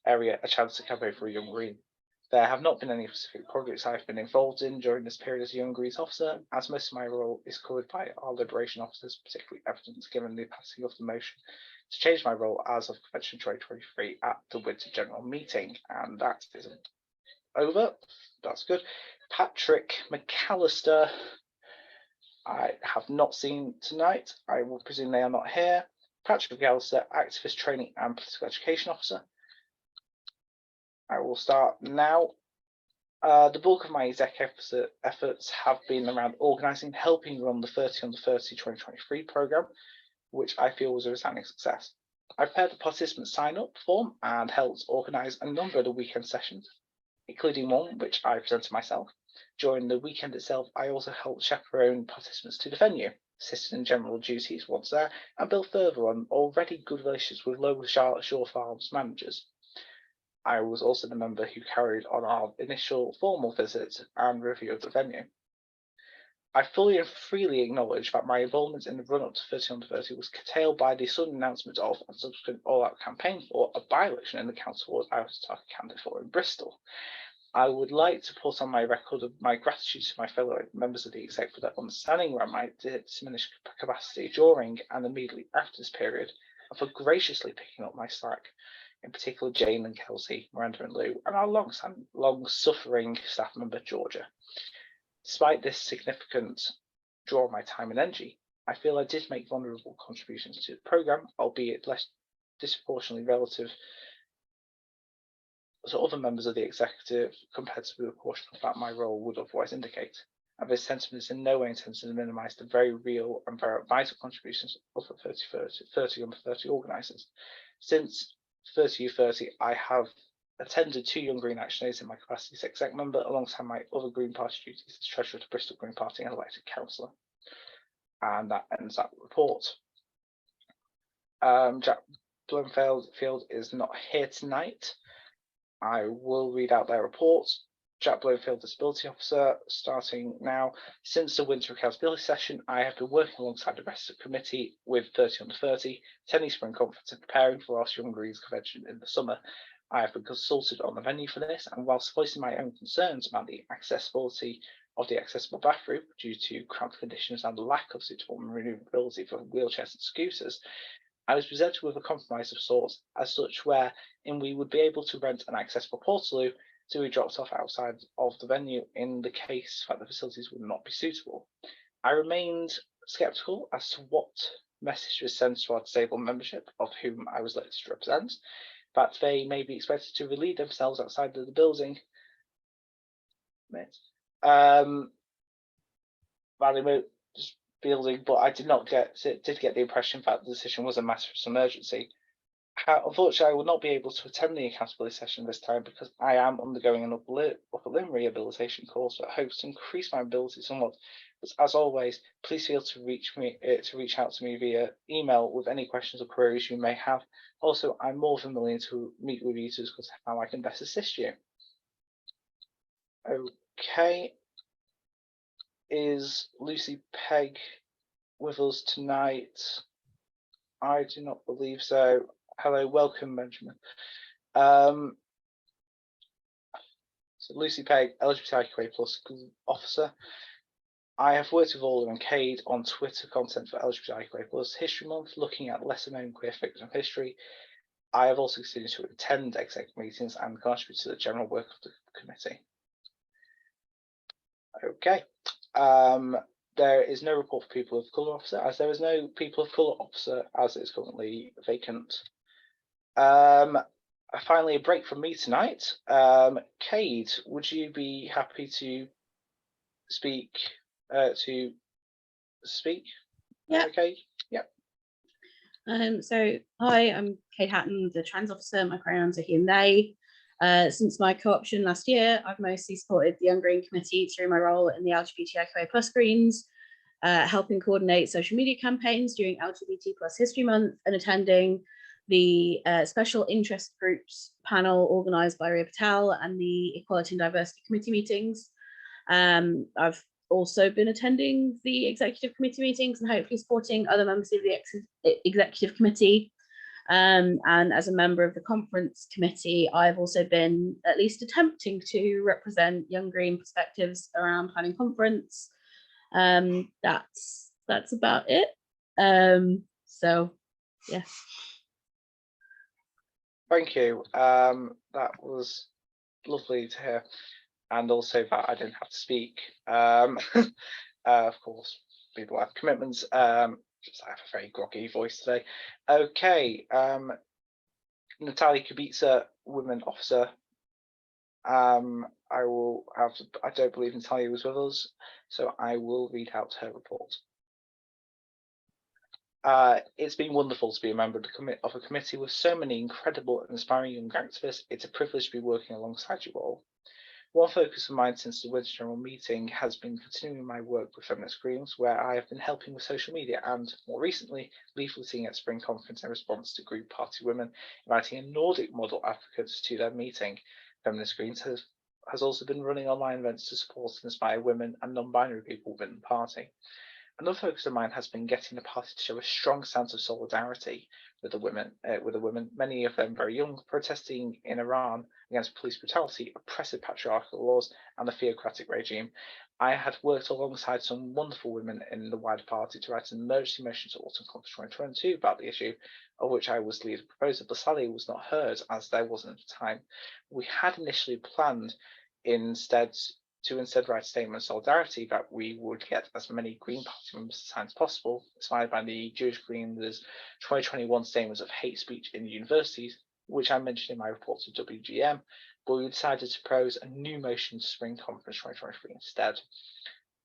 area a chance to campaign for a Young Green. There have not been any specific projects I've been involved in during this period as a Young Greens officer, as most of my role is covered by our Liberation officers, particularly evident given the passing of the motion to change my role as of Convention 2023 at the Winter General Meeting. And that isn't over. That's good. Patrick McAllister, I have not seen tonight. I will presume they are not here. Patrick McAllister, Activist Training and Political Education Officer. I will start now. The bulk of my exec efforts have been around organising, helping run the 30 Under 30 2023 programme, which I feel was a resounding success. I prepared the participant sign-up form and helped organise a number of the weekend sessions, including one which I presented myself. During the weekend itself, I also helped chaperone participants to the venue, assisted in general duties once there, and build further on already good relations with local Charlotte Shore Farms managers. I was also the member who carried on our initial formal visit and review of the venue. I fully and freely acknowledge that my involvement in the run-up to 30 Under 30 was curtailed by the sudden announcement of and subsequent all-out campaign for a by-election in the council ward I was a target candidate for in Bristol. I would like to put on my record of my gratitude to my fellow members of the exec for their understanding around my diminished capacity during and immediately after this period, and for graciously picking up my slack. In particular, Jane and Kelsey, Miranda and Lou, and our long-suffering staff member, Georgia. Despite this significant draw on my time and energy, I feel I did make vulnerable contributions to the programme, albeit less disproportionately relative to other members of the executive compared to the proportion that my role would otherwise indicate. And this sentiment is in no way intended to minimise the very real and very vital contributions of the 30 Under 30 organisers. Since 30U30, I have attended 2 Young Green Action Days in my capacity as exec member, alongside my other Green Party duties as treasurer to Bristol Green Party and elected councillor. And that ends that report. Jack Bloomfield is not here tonight. I will read out their report. Jack Bloomfield, Disability Officer, starting now. Since the winter accountability session, I have been working alongside the rest of the committee with 30 Under 30, attending spring conference and preparing for our Young Greens convention in the summer. I have been consulted on the venue for this, and whilst voicing my own concerns about the accessibility of the accessible bathroom due to cramped conditions and the lack of suitable maneuverability for wheelchairs and scooters, I was presented with a compromise of sorts as such wherein we would be able to rent an accessible portaloo to be dropped off outside of the venue in the case that the facilities would not be suitable. I remained sceptical as to what message was sent to our disabled membership, of whom I was elected to represent, that they may be expected to relieve themselves outside of the building. But I did get the impression that the decision was a matter of some urgency. Unfortunately, I will not be able to attend the accountability session this time because I am undergoing an upper limb rehabilitation course that hopes to increase my ability somewhat. But as always, please feel to reach out to me via email with any questions or queries you may have. Also, I'm more than willing to meet with you to discuss how I can best assist you. Okay. Is Lucy Pegg with us tonight? I do not believe so. Hello, welcome, Benjamin. So Lucy Pegg, LGBTIQA+ officer. I have worked with Orla and Cade on Twitter content for LGBTIQA+ History Month, looking at lesser known queer figures in history. I have also continued to attend exec meetings and contribute to the general work of the committee. Okay. There is no report for people of colour officer, as there is no people of colour officer as it is currently vacant. Finally, a break from me tonight. Cade, would you be happy to speak? Yeah. Okay. Yep. So hi, I'm Cade Hatton, the trans officer. My pronouns are he and they. Since my co-option last year, I've mostly supported the Young Green Committee through my role in the LGBTIQA+ Greens, helping coordinate social media campaigns during LGBT+ History Month and attending the special interest groups panel organised by Ria Patel and the Equality and Diversity Committee meetings. I've also been attending the executive committee meetings and hopefully supporting other members of the executive committee. And as a member of the conference committee, I've also been at least attempting to represent Young Green perspectives around planning conference. That's about it. So yeah. Thank you. That was lovely to hear, and also that I didn't have to speak. Of course, people have commitments. Just I have a very groggy voice today. Okay. Natalia Kubica, Women Officer. I don't believe Natalia was with us, so I will read out her report. It's been wonderful to be a member of a committee with so many incredible and inspiring young activists. It's a privilege to be working alongside you all. One focus of mine since the Winter General Meeting has been continuing my work with Feminist Greens, where I have been helping with social media and, more recently, leafleting at Spring Conference in response to Group Party Women, inviting a Nordic model advocates to their meeting. Feminist Greens has also been running online events to support and inspire women and non-binary people within the party. Another focus of mine has been getting the party to show a strong sense of solidarity with the women, many of them very young, protesting in Iran against police brutality, oppressive patriarchal laws, and the theocratic regime. I had worked alongside some wonderful women in the wider party to write an emergency motion to Autumn Conference 2022 about the issue, of which I was the lead proposer, but sadly was not heard as there wasn't enough time. We had initially planned to instead write a statement of solidarity that we would get as many Green Party members as possible, inspired by the Jewish Greens' 2021 statements of hate speech in the universities, which I mentioned in my report to WGM, but we decided to propose a new motion to Spring Conference 2023 instead.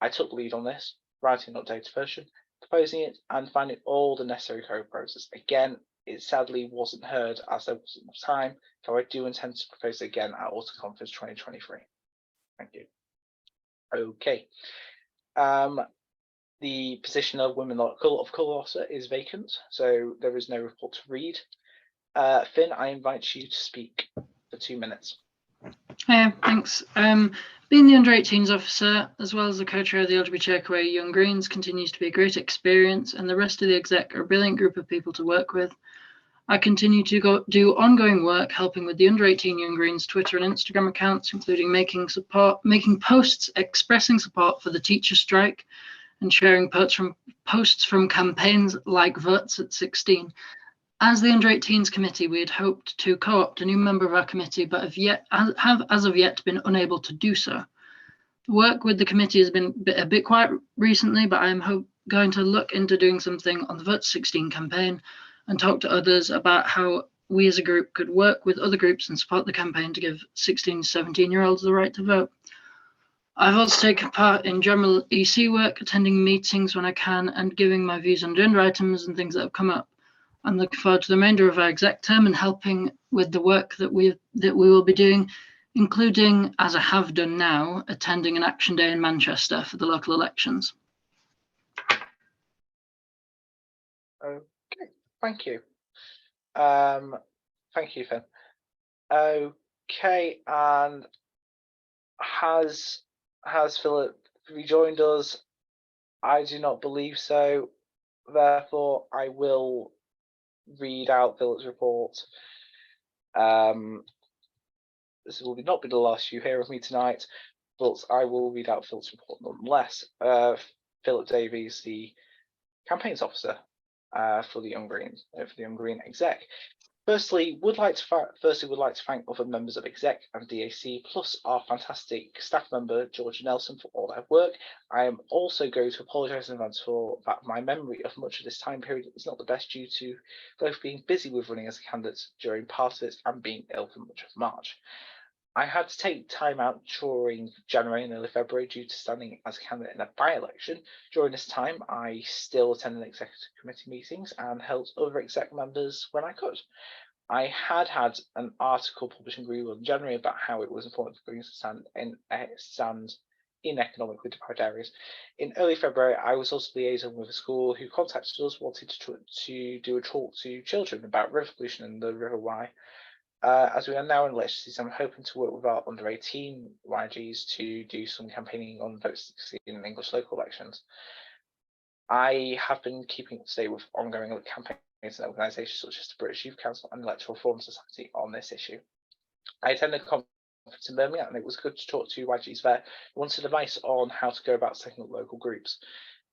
I took the lead on this, writing an updated version, proposing it, and finding all the necessary co-proposers. Again, it sadly wasn't heard as there wasn't enough time, so I do intend to propose it again at Autumn Conference 2023. Thank you. Okay. The position of Women of Colour Officer is vacant, so there is no report to read. Finn, I invite you to speak for 2 minutes. Hiya, thanks. Being the under-18s officer, as well as the co-chair of the LGBTQIA Young Greens, continues to be a great experience, and the rest of the exec are a brilliant group of people to work with. I continue to do ongoing work helping with the under-18 Young Greens Twitter and Instagram accounts, including making posts expressing support for the teacher strike and sharing posts from campaigns like Votes at 16. As the Under-18s committee, we had hoped to co-opt a new member of our committee, but have as of yet been unable to do so. Work with the committee has been a bit quiet recently, but I am going to look into doing something on the Votes 16 campaign and talk to others about how we as a group could work with other groups and support the campaign to give 16 to 17-year-olds the right to vote. I've also taken part in general EC work, attending meetings when I can and giving my views on agenda items and things that have come up. I'm looking forward to the remainder of our exec term and helping with the work that we will be doing, including, as I have done now, attending an action day in Manchester for the local elections. Okay, thank you. Thank you, Finn. Okay, and has Philip rejoined us? I do not believe so. Therefore, I will read out Philip's report. This will not be the last you hear of me tonight, but I will read out Philip's report nonetheless. Philip Davies, the campaigns officer for the Young Greens, for the Young Green exec. Firstly, would like to thank other members of exec and DAC, plus our fantastic staff member Georgia Nelson for all their work. I am also going to apologise in advance for that my memory of much of this time period is not the best due to both being busy with running as a candidate during part of it and being ill for much of March. I had to take time out during January and early February due to standing as a candidate in a by-election. During this time, I still attended executive committee meetings and helped other exec members when I could. I had an article published in Greenwood in January about how it was important for Greens to stand in economically deprived areas. In early February, I was also liaising with a school who contacted us, wanting to do a talk to children about river pollution and the River Wye. As we are now in election season, I'm hoping to work with our under-18 YGs to do some campaigning on Vote 16 in English local elections. I have been keeping up to date with ongoing campaigns and organisations such as the British Youth Council and Electoral Reform Society on this issue. I attended a conference in Birmingham, and it was good to talk to YGs there who wanted advice on how to go about setting up local groups.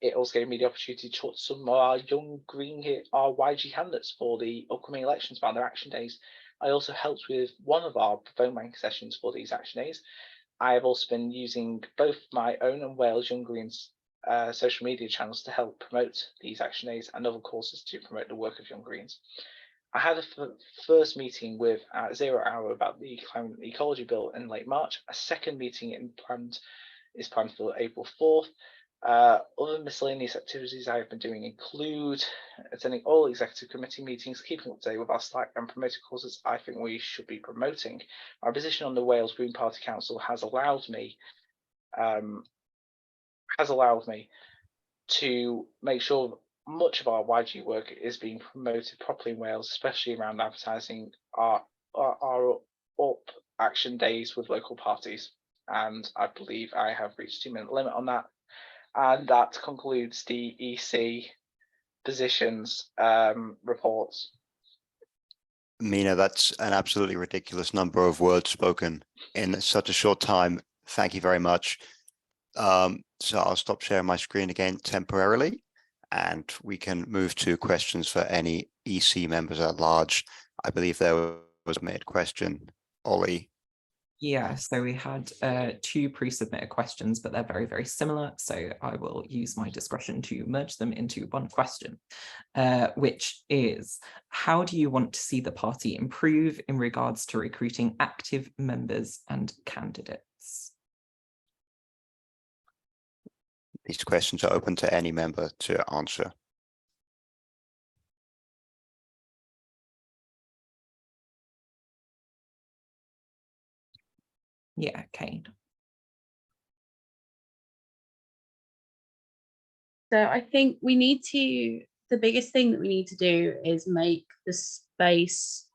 It also gave me the opportunity to talk to some of our young Green our YG candidates for the upcoming elections about their action days. I also helped with one of our phone bank sessions for these action days. I have also been using both my own and Wales Young Greens social media channels to help promote these action days and other courses to promote the work of Young Greens. I had a first meeting with 0 Hour about the Climate Ecology Bill in late March. A second meeting is planned for April 4th. Other miscellaneous activities I have been doing include attending all executive committee meetings, keeping up to date with our Slack, and promoting courses I think we should be promoting. My position on the Wales Green Party Council has allowed me to make sure much of our YG work is being promoted properly in Wales, especially around advertising our up action days with local parties. And I believe I have reached 2-minute limit on that. And that concludes the EC positions reports. Mina, that's an absolutely ridiculous number of words spoken in such a short time. Thank you very much. So I'll stop sharing my screen again temporarily, and we can move to questions for any EC members at large. I believe there was a made question. Ollie. Yeah, so we had 2 pre-submitted questions, but they're very, very similar. So I will use my discretion to merge them into one question, which is, how do you want to see the party improve in regards to recruiting active members and candidates? These questions are open to any member to answer. Yeah, Kane. So I think the biggest thing that we need to do is make the space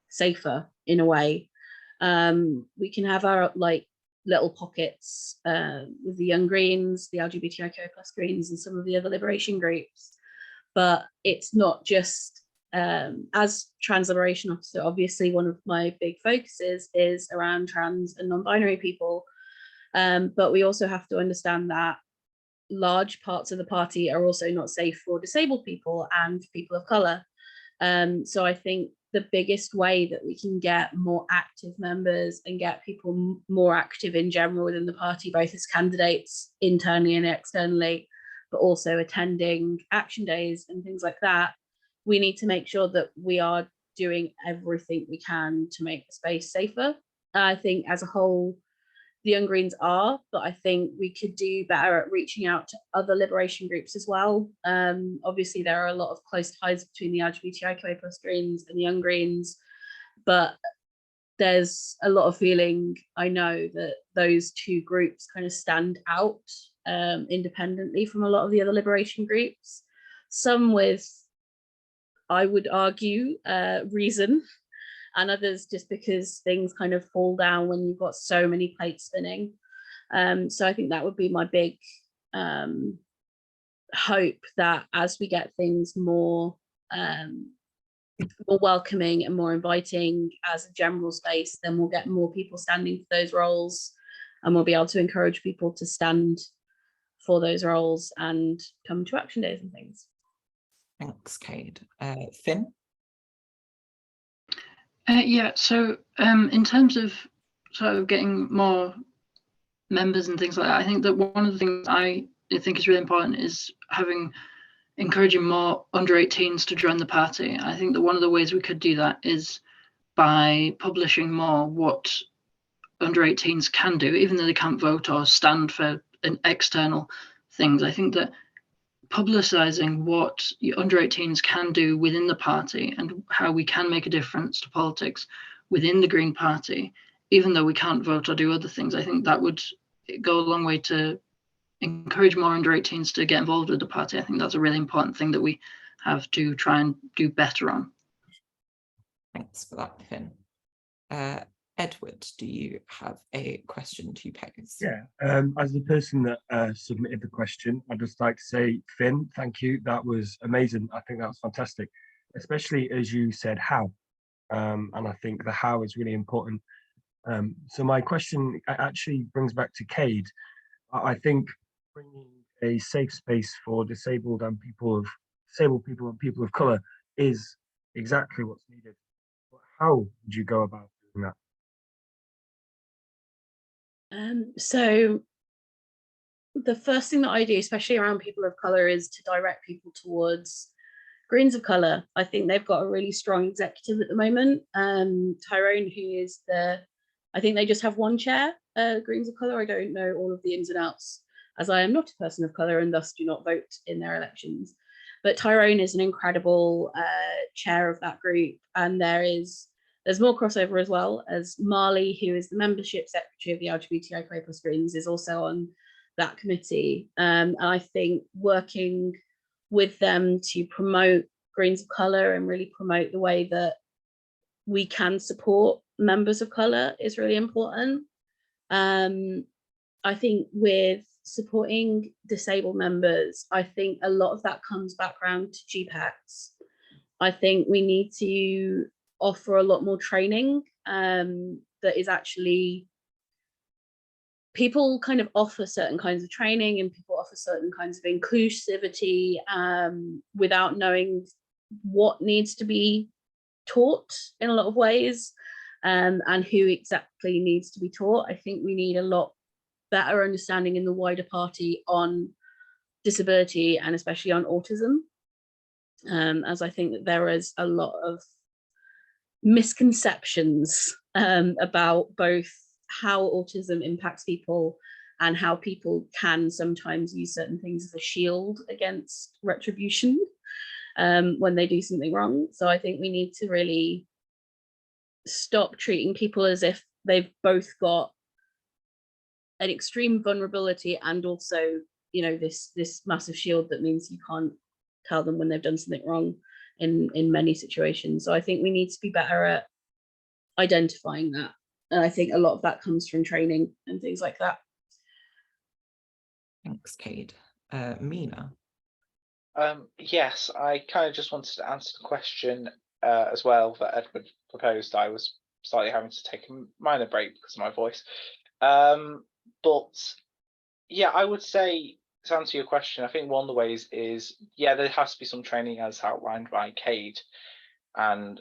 safer in a way. We can have our little pockets with the Young Greens, the LGBTIQ+ Greens, and some of the other liberation groups, but it's not just as trans liberation officer, obviously one of my big focuses is around trans and non-binary people, but we also have to understand that large parts of the party are also not safe for disabled people and people of colour. So I think the biggest way that we can get more active members and get people more active in general within the party, both as candidates internally and externally, but also attending action days and things like that, we need to make sure that we are doing everything we can to make the space safer. I think as a whole, the Young Greens are, but I think we could do better at reaching out to other liberation groups as well. Obviously, there are a lot of close ties between the LGBTIQA+ Greens and the Young Greens, but there's a lot of feeling, I know, that those 2 groups kind of stand out independently from a lot of the other liberation groups. Some with, I would argue, reason, and others just because things kind of fall down when you've got so many plates spinning. So I think that would be my big hope, that as we get things more welcoming and more inviting as a general space, then we'll get more people standing for those roles, and we'll be able to encourage people to stand for those roles and come to action days and things. Thanks, Cade. Finn? Yeah, so in terms of sort of getting more members and things like that, I think that one of the things I think is really important is encouraging more under 18s to join the party. I think that one of the ways we could do that is by publishing more what under 18s can do, even though they can't vote or stand for external things. I think that publicising what under 18s can do within the party and how we can make a difference to politics within the Green Party, even though we can't vote or do other things, I think that would go a long way to encourage more under 18s to get involved with the party. I think that's a really important thing that we have to try and do better on. Thanks for that, Finn. Edward, do you have a question to pose? Yeah, as the person that submitted the question, I'd just like to say, Finn, thank you. That was amazing. I think that was fantastic. especially as you said, how. And I think the how is really important. So my question actually brings back to Cade. I think bringing a safe space for disabled people and people of colour is exactly what's needed. But how would you go about doing that? So the first thing that I do, especially around people of colour, is to direct people towards Greens of Colour. I think they've got a really strong executive at the moment. Tyrone, who is I think they just have one chair, Greens of Colour. I don't know all of the ins and outs, as I am not a person of colour and thus do not vote in their elections. But Tyrone is an incredible chair of that group, and there's more crossover as well, as Marley, who is the membership secretary of the LGBTIQ+ Greens, is also on that committee. And I think working with them to promote Greens of Colour and really promote the way that we can support members of colour is really important. I think with supporting disabled members, I think a lot of that comes back around to GPACs. I think we need to offer a lot more training that is actually, people kind of offer certain kinds of training and people offer certain kinds of inclusivity without knowing what needs to be taught in a lot of ways, and who exactly needs to be taught. I think we need a lot better understanding in the wider party on disability and especially on autism, as I think that there is a lot of misconceptions about both how autism impacts people and how people can sometimes use certain things as a shield against retribution when they do something wrong. So I think we need to really stop treating people as if they've both got an extreme vulnerability and also, you know, this massive shield that means you can't tell them when they've done something wrong in many situations. So I think we need to be better at identifying that. And I think a lot of that comes from training and things like that. Thanks, Cade. Mina. Yes, I kind of just wanted to answer the question as well that Edward proposed. I was slightly having to take a minor break because of my voice. But yeah, I would say, to answer your question, I think one of the ways is, yeah, there has to be some training as outlined by Cade and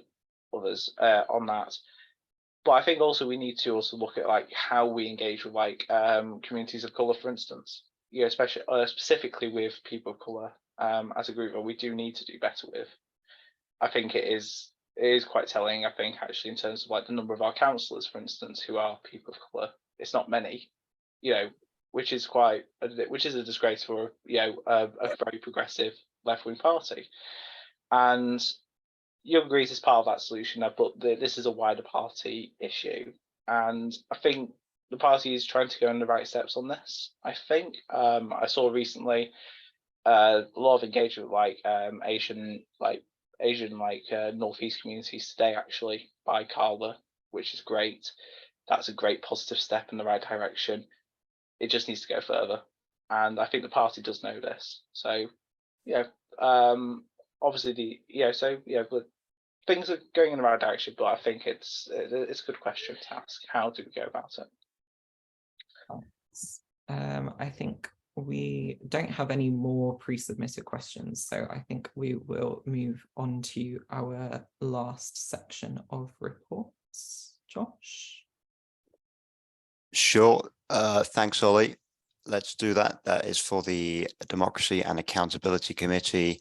others on that. But I think also we need to also look at like how we engage with like communities of colour, for instance, you know, especially specifically with people of colour as a group that we do need to do better with. I think it is quite telling, I think, actually, in terms of like the number of our councillors, for instance, who are people of colour. It's not many, you know, which is a disgrace for, you know, a very progressive left-wing party. And Young Greens is part of that solution, but this is a wider party issue. And I think the party is trying to go in the right steps on this. I think I saw recently a lot of engagement with Asian Northeast communities today, actually, by Carla, which is great. That's a great positive step in the right direction. It just needs to go further, and I think the party does know this. So, obviously but things are going in the right direction. But I think it's a good question to ask. How do we go about it? I think we don't have any more pre-submitted questions, so I think we will move on to our last section of reports. Josh? Sure. Thanks, Ollie. Let's do that. That is for the Democracy and Accountability Committee.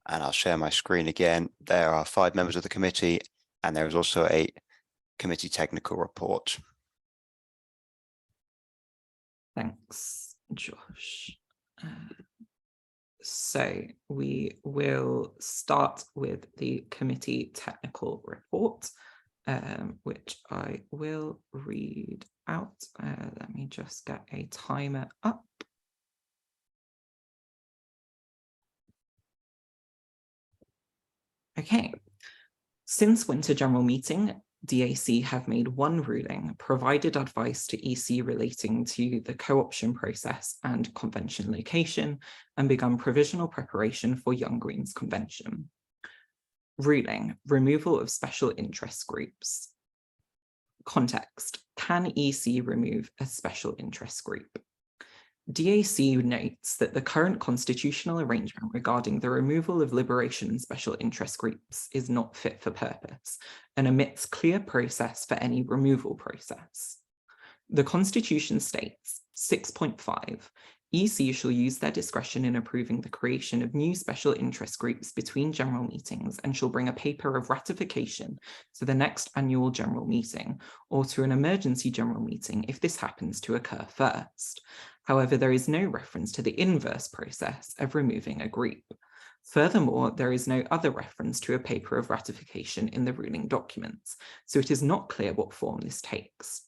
And I'll share my screen again. There are 5 members of the committee, and there is also a committee technical report. Thanks, Josh. So we will start with the committee technical report, which I will read out. Let me just get a timer up. Okay. Since winter general meeting, DAC have made one ruling, provided advice to EC relating to the co-option process and convention location, and begun provisional preparation for Young Greens convention. Ruling, removal of special interest groups. Context, can EC remove a special interest group? DAC notes that the current constitutional arrangement regarding the removal of liberation and special interest groups is not fit for purpose and omits clear process for any removal process. The Constitution states, 6.5, EC shall use their discretion in approving the creation of new special interest groups between general meetings and shall bring a paper of ratification to the next annual general meeting or to an emergency general meeting if this happens to occur first. However, there is no reference to the inverse process of removing a group. Furthermore, there is no other reference to a paper of ratification in the ruling documents, so it is not clear what form this takes.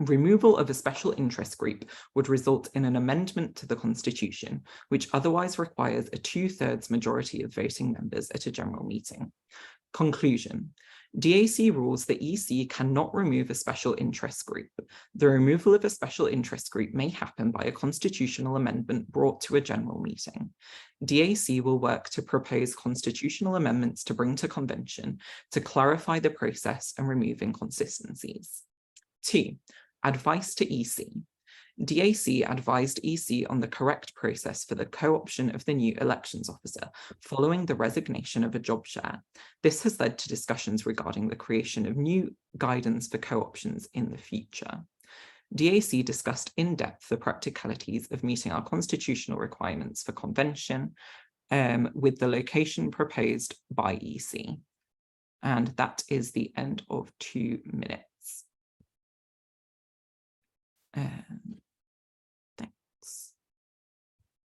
Removal of a special interest group would result in an amendment to the Constitution, which otherwise requires a 2/3 majority of voting members at a general meeting. Conclusion. DAC rules that EC cannot remove a special interest group. The removal of a special interest group may happen by a constitutional amendment brought to a general meeting. DAC will work to propose constitutional amendments to bring to convention to clarify the process and remove inconsistencies. 2. Advice to EC. DAC advised EC on the correct process for the co-option of the new elections officer following the resignation of a job share. This has led to discussions regarding the creation of new guidance for co-options in the future. DAC discussed in depth the practicalities of meeting our constitutional requirements for convention with the location proposed by EC. And that is the end of 2 minutes. Thanks.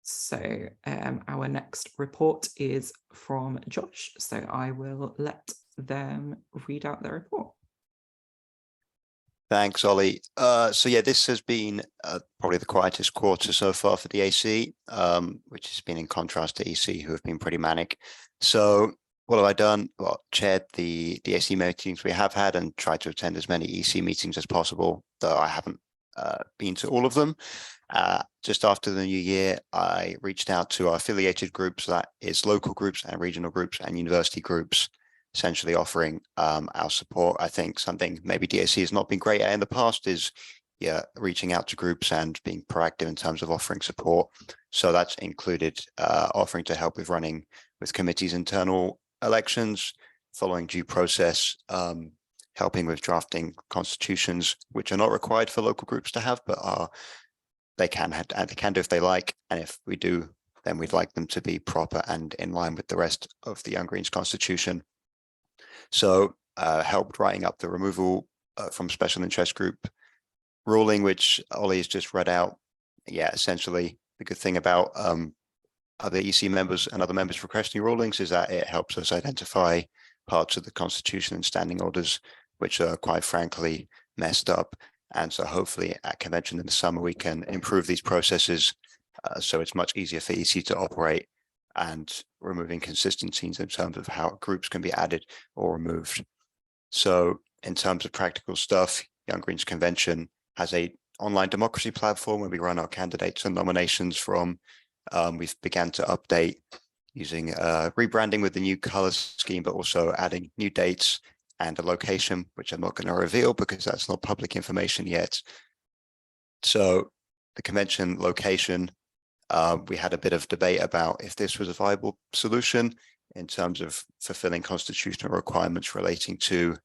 So our next report is from Josh. So I will let them read out their report. Thanks, Ollie. So yeah, this has been probably the quietest quarter so far for the AC, which has been in contrast to EC, who have been pretty manic. So what have I done? Well, chaired the AC meetings we have had and tried to attend as many EC meetings as possible, though I haven't been to all of them. Just after the new year, I reached out to our affiliated groups, that is local groups and regional groups and university groups, essentially offering our support. I think something maybe DAC has not been great at in the past is reaching out to groups and being proactive in terms of offering support. So that's included offering to help with running with committees' internal elections, following due process, helping with drafting constitutions, which are not required for local groups to have, but they can do if they like. And if we do, then we'd like them to be proper and in line with the rest of the Young Greens Constitution. So helped writing up the removal from special interest group ruling, which Ollie has just read out. Yeah, essentially the good thing about other EC members and other members requesting rulings is that it helps us identify parts of the Constitution and standing orders which are quite frankly messed up. And so hopefully at convention in the summer, we can improve these processes so it's much easier for EC to operate and removing consistencies in terms of how groups can be added or removed. So in terms of practical stuff, Young Greens Convention has a online democracy platform where we run our candidates and nominations from. We've began to update using rebranding with the new color scheme, but also adding new dates and a location, which I'm not going to reveal because that's not public information yet. So the convention location, we had a bit of debate about if this was a viable solution in terms of fulfilling constitutional requirements relating to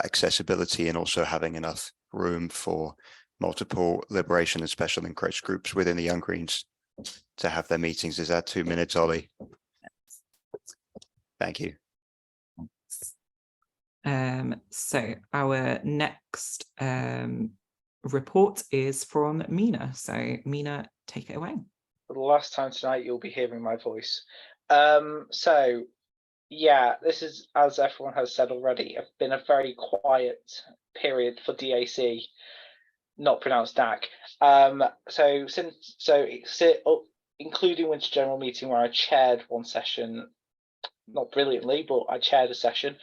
accessibility and also having enough room for multiple liberation and special interest groups within the Young Greens to have their meetings. Is that 2 minutes, Ollie? Thank you. So our next report is from Mina. So Mina, take it away. For the last time tonight, you'll be hearing my voice. So yeah, this is, as everyone has said already, been a very quiet period for DAC, not pronounced DAC. Including Winter General Meeting, where I chaired one session, not brilliantly, but I chaired a session.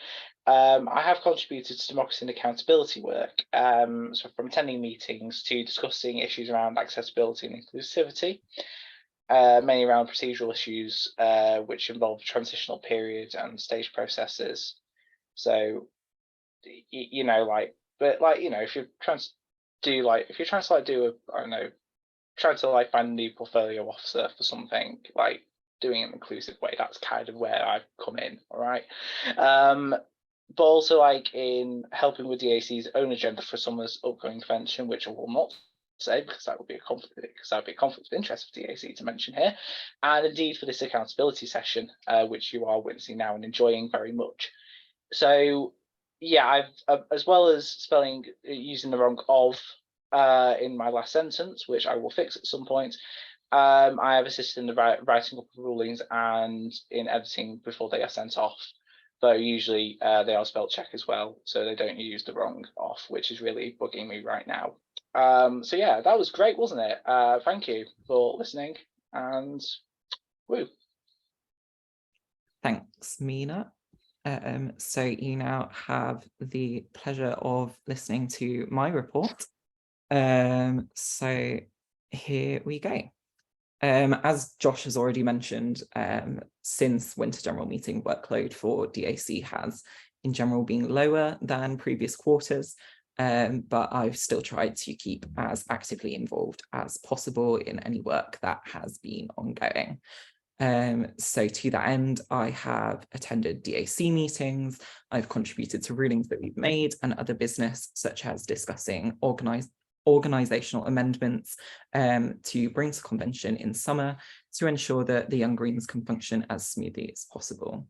I have contributed to democracy and accountability work, so from attending meetings to discussing issues around accessibility and inclusivity. mainly around procedural issues, which involve transitional period and stage processes. So, you know, like, but like, you know, if you're trying to do like, if you're trying to like do a, I don't know, trying to like find a new portfolio officer for something, like doing it in an inclusive way, that's kind of where I've come in. All right. But also like in helping with DAC's own agenda for summer's upcoming convention, which I will not say because that would be a conflict, of interest for DAC to mention here, and indeed for this accountability session, which you are witnessing now and enjoying very much. So yeah, I've as well as spelling using the wrong of in my last sentence, which I will fix at some point. I have assisted in the writing up of rulings and in editing before they are sent off. Though usually they are spell check as well, so they don't use the wrong off, which is really bugging me right now. So yeah, that was great, wasn't it? Thank you for listening, and woo. Thanks, Mina. So you now have the pleasure of listening to my report. So here we go. As Josh has already mentioned, since Winter General Meeting, workload for DAC has in general been lower than previous quarters, but I've still tried to keep as actively involved as possible in any work that has been ongoing. So to that end, I have attended DAC meetings, I've contributed to rulings that we've made and other business, such as discussing organisational amendments to bring to convention in summer to ensure that the Young Greens can function as smoothly as possible.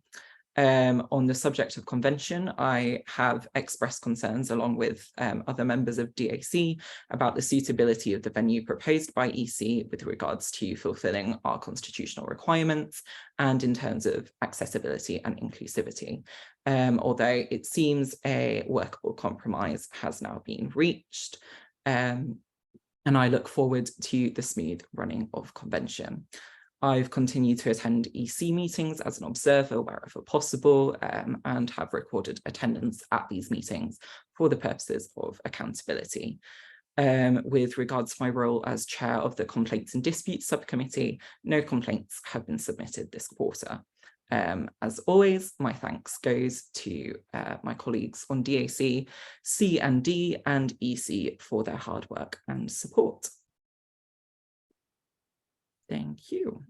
On the subject of convention, I have expressed concerns along with other members of DAC about the suitability of the venue proposed by EC with regards to fulfilling our constitutional requirements and in terms of accessibility and inclusivity. Although it seems a workable compromise has now been reached. And I look forward to the smooth running of convention. I've continued to attend EC meetings as an observer wherever possible and have recorded attendance at these meetings for the purposes of accountability. With regards to my role as chair of the Complaints and Disputes Subcommittee, no complaints have been submitted this quarter. As always, my thanks goes to my colleagues on DAC, C&D and EC for their hard work and support. Thank you.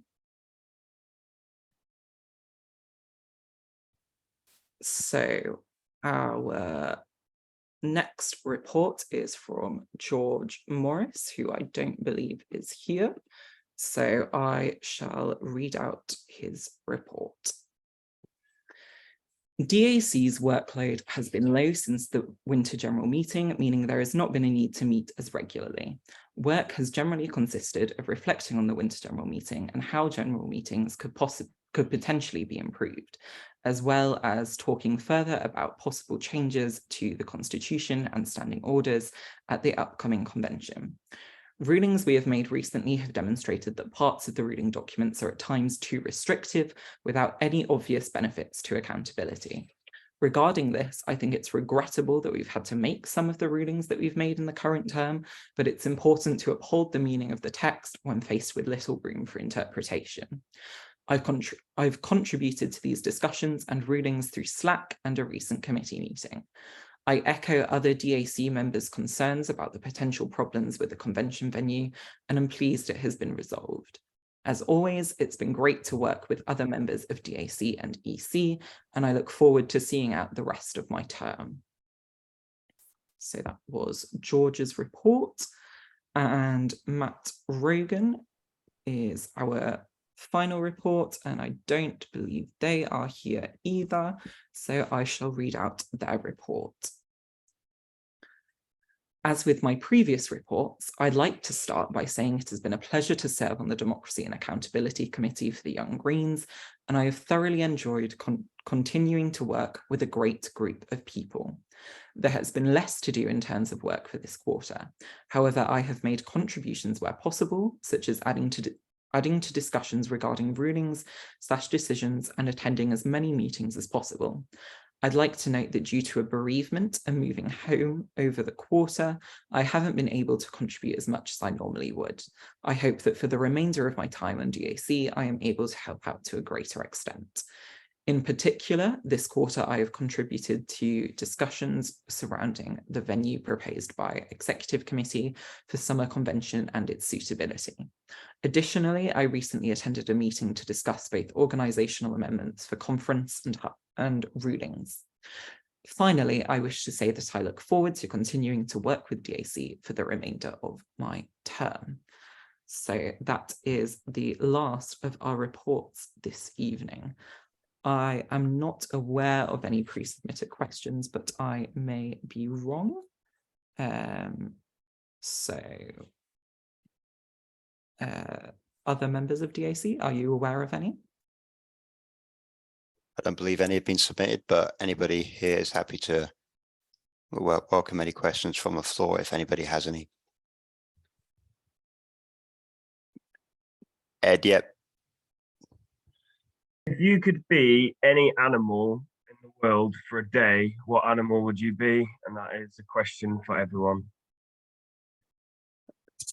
So our next report is from George Morris, who I don't believe is here. So I shall read out his report. DAC's workload has been low since the Winter General Meeting, meaning there has not been a need to meet as regularly. Work has generally consisted of reflecting on the Winter General Meeting and how general meetings could potentially be improved, as well as talking further about possible changes to the Constitution and standing orders at the upcoming convention. Rulings we have made recently have demonstrated that parts of the ruling documents are at times too restrictive without any obvious benefits to accountability. Regarding this, I think it's regrettable that we've had to make some of the rulings that we've made in the current term, but it's important to uphold the meaning of the text when faced with little room for interpretation. I've contributed to these discussions and rulings through Slack and a recent committee meeting. I echo other DAC members' concerns about the potential problems with the convention venue, and I'm pleased it has been resolved. As always, it's been great to work with other members of DAC and EC, and I look forward to seeing out the rest of my term. So that was George's report, and Matt Rogan is our final report, and I don't believe they are here either, so I shall read out their report. As with my previous reports, I'd like to start by saying it has been a pleasure to serve on the Democracy and Accountability Committee for the Young Greens, and I have thoroughly enjoyed continuing to work with a great group of people. There has been less to do in terms of work for this quarter. However, I have made contributions where possible, such as adding to discussions regarding rulings/decisions and attending as many meetings as possible. I'd like to note that due to a bereavement and moving home over the quarter, I haven't been able to contribute as much as I normally would. I hope that for the remainder of my time on DAC, I am able to help out to a greater extent. In particular, this quarter, I have contributed to discussions surrounding the venue proposed by Executive Committee for Summer Convention and its suitability. Additionally, I recently attended a meeting to discuss both organisational amendments for conference and rulings. Finally, I wish to say that I look forward to continuing to work with DAC for the remainder of my term. So that is the last of our reports this evening. I am not aware of any pre-submitted questions, but I may be wrong. Other members of DAC, are you aware of any? I don't believe any have been submitted, but anybody here is happy to welcome any questions from the floor if anybody has any. Ed, yep. If you could be any animal in the world for a day, what animal would you be? And that is a question for everyone.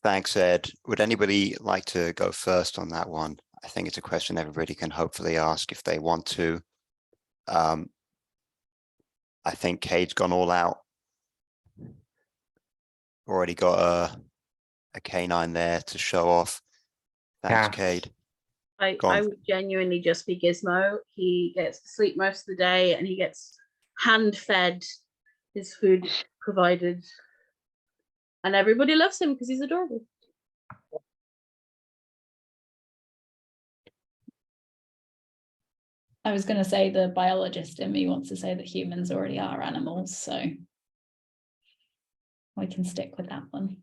Thanks, Ed. Would anybody like to go first on that one? I think it's a question everybody can hopefully ask if they want to. I think Cade's gone all out. Already got a canine there to show off. Thanks, Cade. I would genuinely just be Gizmo. He gets to sleep most of the day and he gets hand-fed, his food provided. And everybody loves him because he's adorable. I was going to say the biologist in me wants to say that humans already are animals, so we can stick with that one.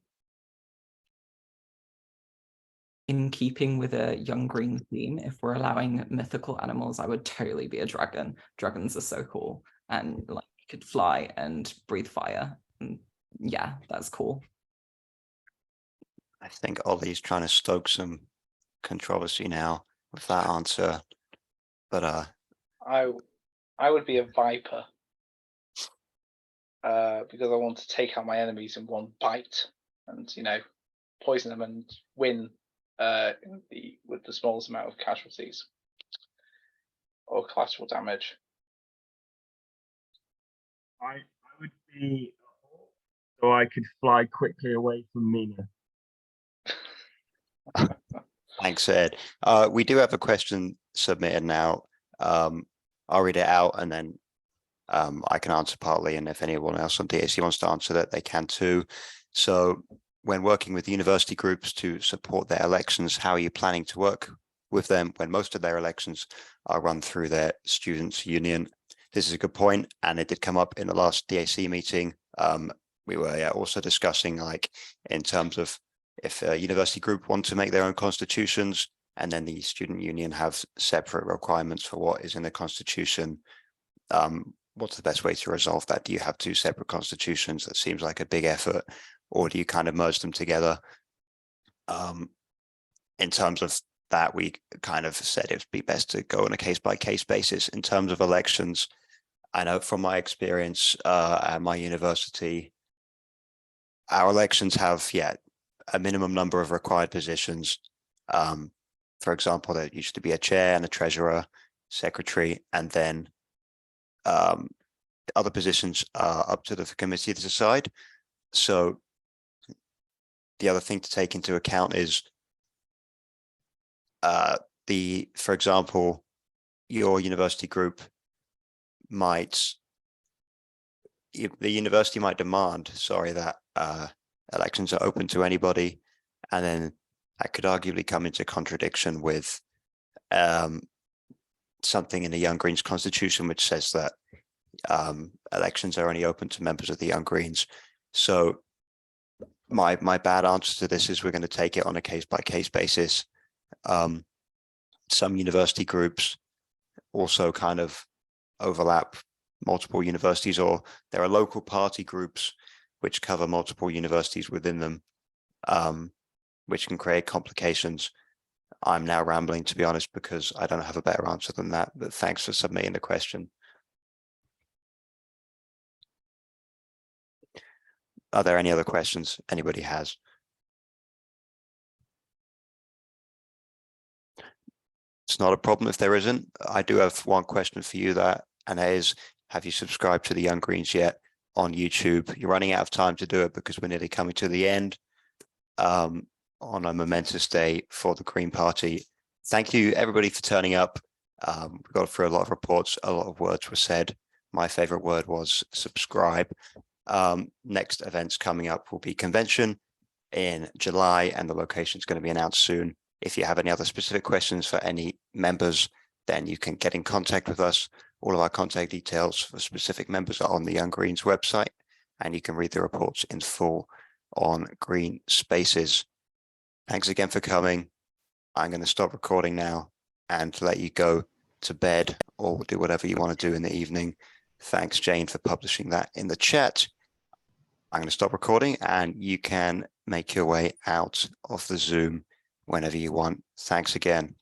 In keeping with a young green theme, if we're allowing mythical animals, I would totally be a dragon. Dragons are so cool, and like you could fly and breathe fire. And yeah, that's cool. I think Ollie's trying to stoke some controversy now with that answer, but I would be a viper because I want to take out my enemies in one bite and poison them and win with the smallest amount of casualties or collateral damage. I would be a hawk, so I could fly quickly away from Mina. thanks, Ed. We do have a question submitted now. I'll read it out and then I can answer partly, and if anyone else on DAC wants to answer that, they can too. So when working with university groups to support their elections, how are you planning to work with them when most of their elections are run through their students' union? This is a good point, and it did come up in the last DAC meeting. We were also discussing, like, in terms of if a university group want to make their own constitutions, and then the student union have separate requirements for what is in the constitution. What's the best way to resolve that? Do you have two separate constitutions? That seems like a big effort, or do you kind of merge them together? In terms of that, we kind of said it would be best to go on a case-by-case basis. In terms of elections, I know from my experience at my university, our elections have, a minimum number of required positions. For example, there used to be a chair and a treasurer, secretary, and then other positions are up to the committee to decide. So the other thing to take into account is for example, your university group the university might demand, that elections are open to anybody, and then that could arguably come into contradiction with something in the Young Greens constitution, which says that elections are only open to members of the Young Greens. So my bad answer to this is we're going to take it on a case-by-case basis. Some university groups also kind of overlap multiple universities, or there are local party groups which cover multiple universities within them, which can create complications. I'm now rambling, to be honest, because I don't have a better answer than that, but thanks for submitting the question. Are there any other questions anybody has? It's not a problem if there isn't. I do have one question for you, and that is, have you subscribed to the Young Greens yet on YouTube? You're running out of time to do it because we're nearly coming to the end on a momentous day for the Green Party. Thank you everybody for turning up. We got through a lot of reports, a lot of words were said. My favorite word was subscribe. Next events coming up will be convention in July, and the location is going to be announced soon. If you have any other specific questions for any members, then you can get in contact with us. All of our contact details for specific members are on the Young Greens website, and you can read the reports in full on Green Spaces. Thanks again for coming. I'm going to stop recording now and let you go to bed or do whatever you want to do in the evening. Thanks, Jane, for publishing that in the chat. I'm going to stop recording and you can make your way out of the Zoom whenever you want. Thanks again.